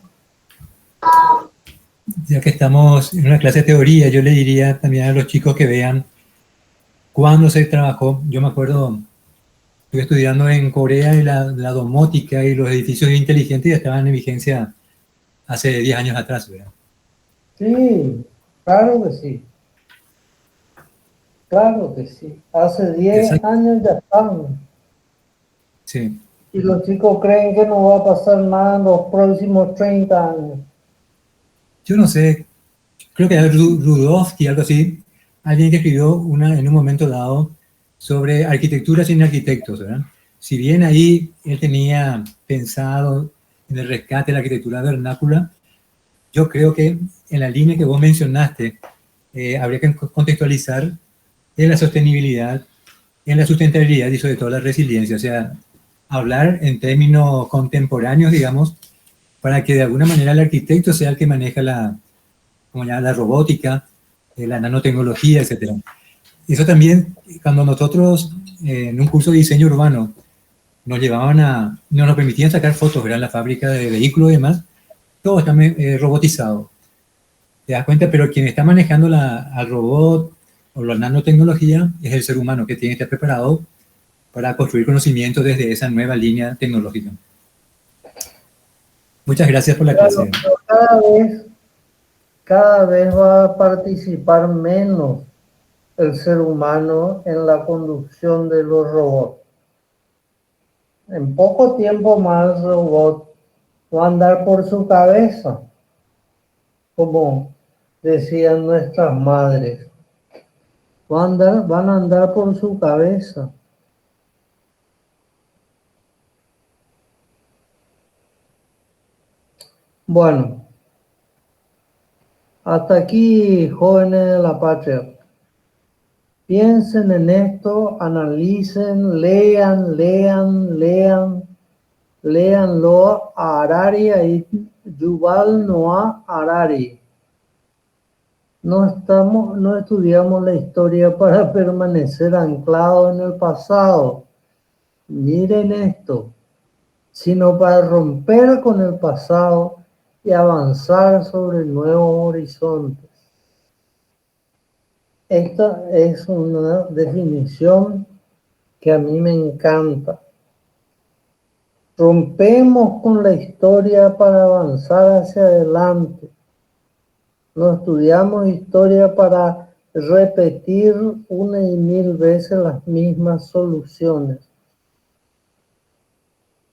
Ya que estamos en una clase de teoría, yo le diría también a los chicos que vean cuándo se trabajó. Yo me acuerdo, estuve estudiando en Corea y la domótica y los edificios inteligentes ya estaban en vigencia hace 10 años atrás, ¿verdad? Sí, claro que sí. Claro que sí. Hace 10 años ya están. Sí. Y los chicos creen que no va a pasar nada en los próximos 30 años. Yo no sé, creo que era Rudolph y algo así, alguien que escribió en un momento dado sobre arquitectura sin arquitectos, ¿verdad? Si bien ahí él tenía pensado en el rescate de la arquitectura vernácula, yo creo que en la línea que vos mencionaste, habría que contextualizar en la sostenibilidad, en la sustentabilidad y sobre todo la resiliencia, o sea, hablar en términos contemporáneos, digamos, para que de alguna manera el arquitecto sea el que maneja como ya la robótica, la nanotecnología, etc. Eso también, cuando nosotros en un curso de diseño urbano no nos permitían sacar fotos, ¿verdad? En la fábrica de vehículos y demás, todo está robotizado. Te das cuenta, pero quien está manejando al robot o la nanotecnología es el ser humano que tiene que estar preparado para construir conocimiento desde esa nueva línea tecnológica. Muchas gracias por la clase. Cada vez va a participar menos el ser humano en la conducción de los robots. En poco tiempo más el robot va a andar por su cabeza, como decían nuestras madres. Van a andar por su cabeza. Bueno, hasta aquí, jóvenes de la patria. Piensen en esto, analicen, léanlo a Harari y Yuval Noah Harari. No estudiamos la historia para permanecer anclados en el pasado. Miren esto, sino para romper con el pasado y avanzar sobre nuevos horizontes. Esta es una definición que a mí me encanta. Rompemos con la historia para avanzar hacia adelante. No estudiamos historia para repetir una y mil veces las mismas soluciones.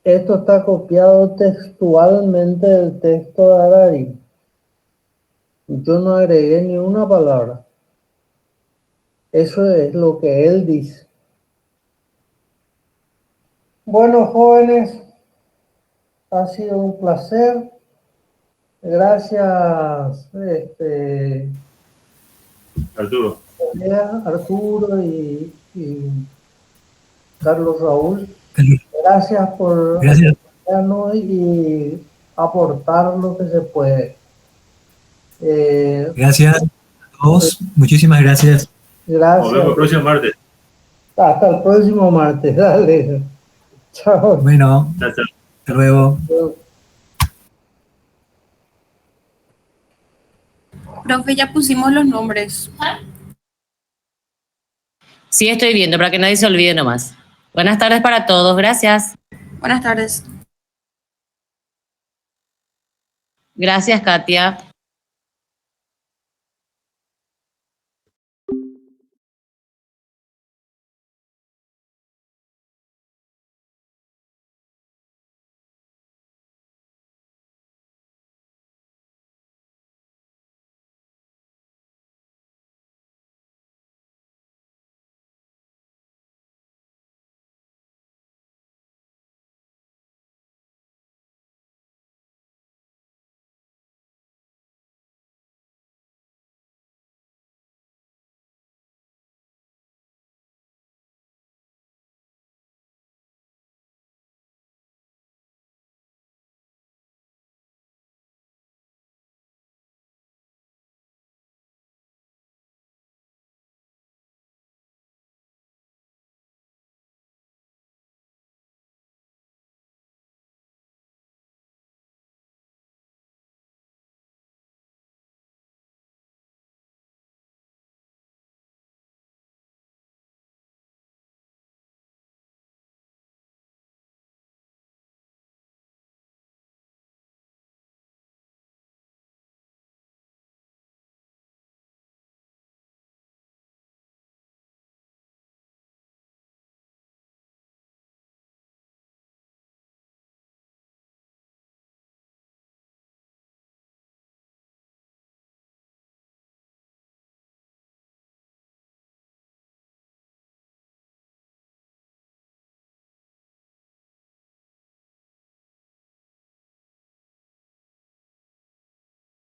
Esto está copiado textualmente del texto de Harari. Yo no agregué ni una palabra. Eso es lo que él dice. Bueno, jóvenes, ha sido un placer. Gracias, Arturo y Carlos Raúl. Gracias por acompañarnos y aportar lo que se puede. Gracias a todos. Muchísimas gracias. Gracias. Nos vemos el próximo martes. Hasta el próximo martes. Dale. Chao. Bueno, hasta luego. Profe, ya pusimos los nombres. Sí, estoy viendo, para que nadie se olvide nomás. Buenas tardes para todos, gracias. Buenas tardes. Gracias, Katia.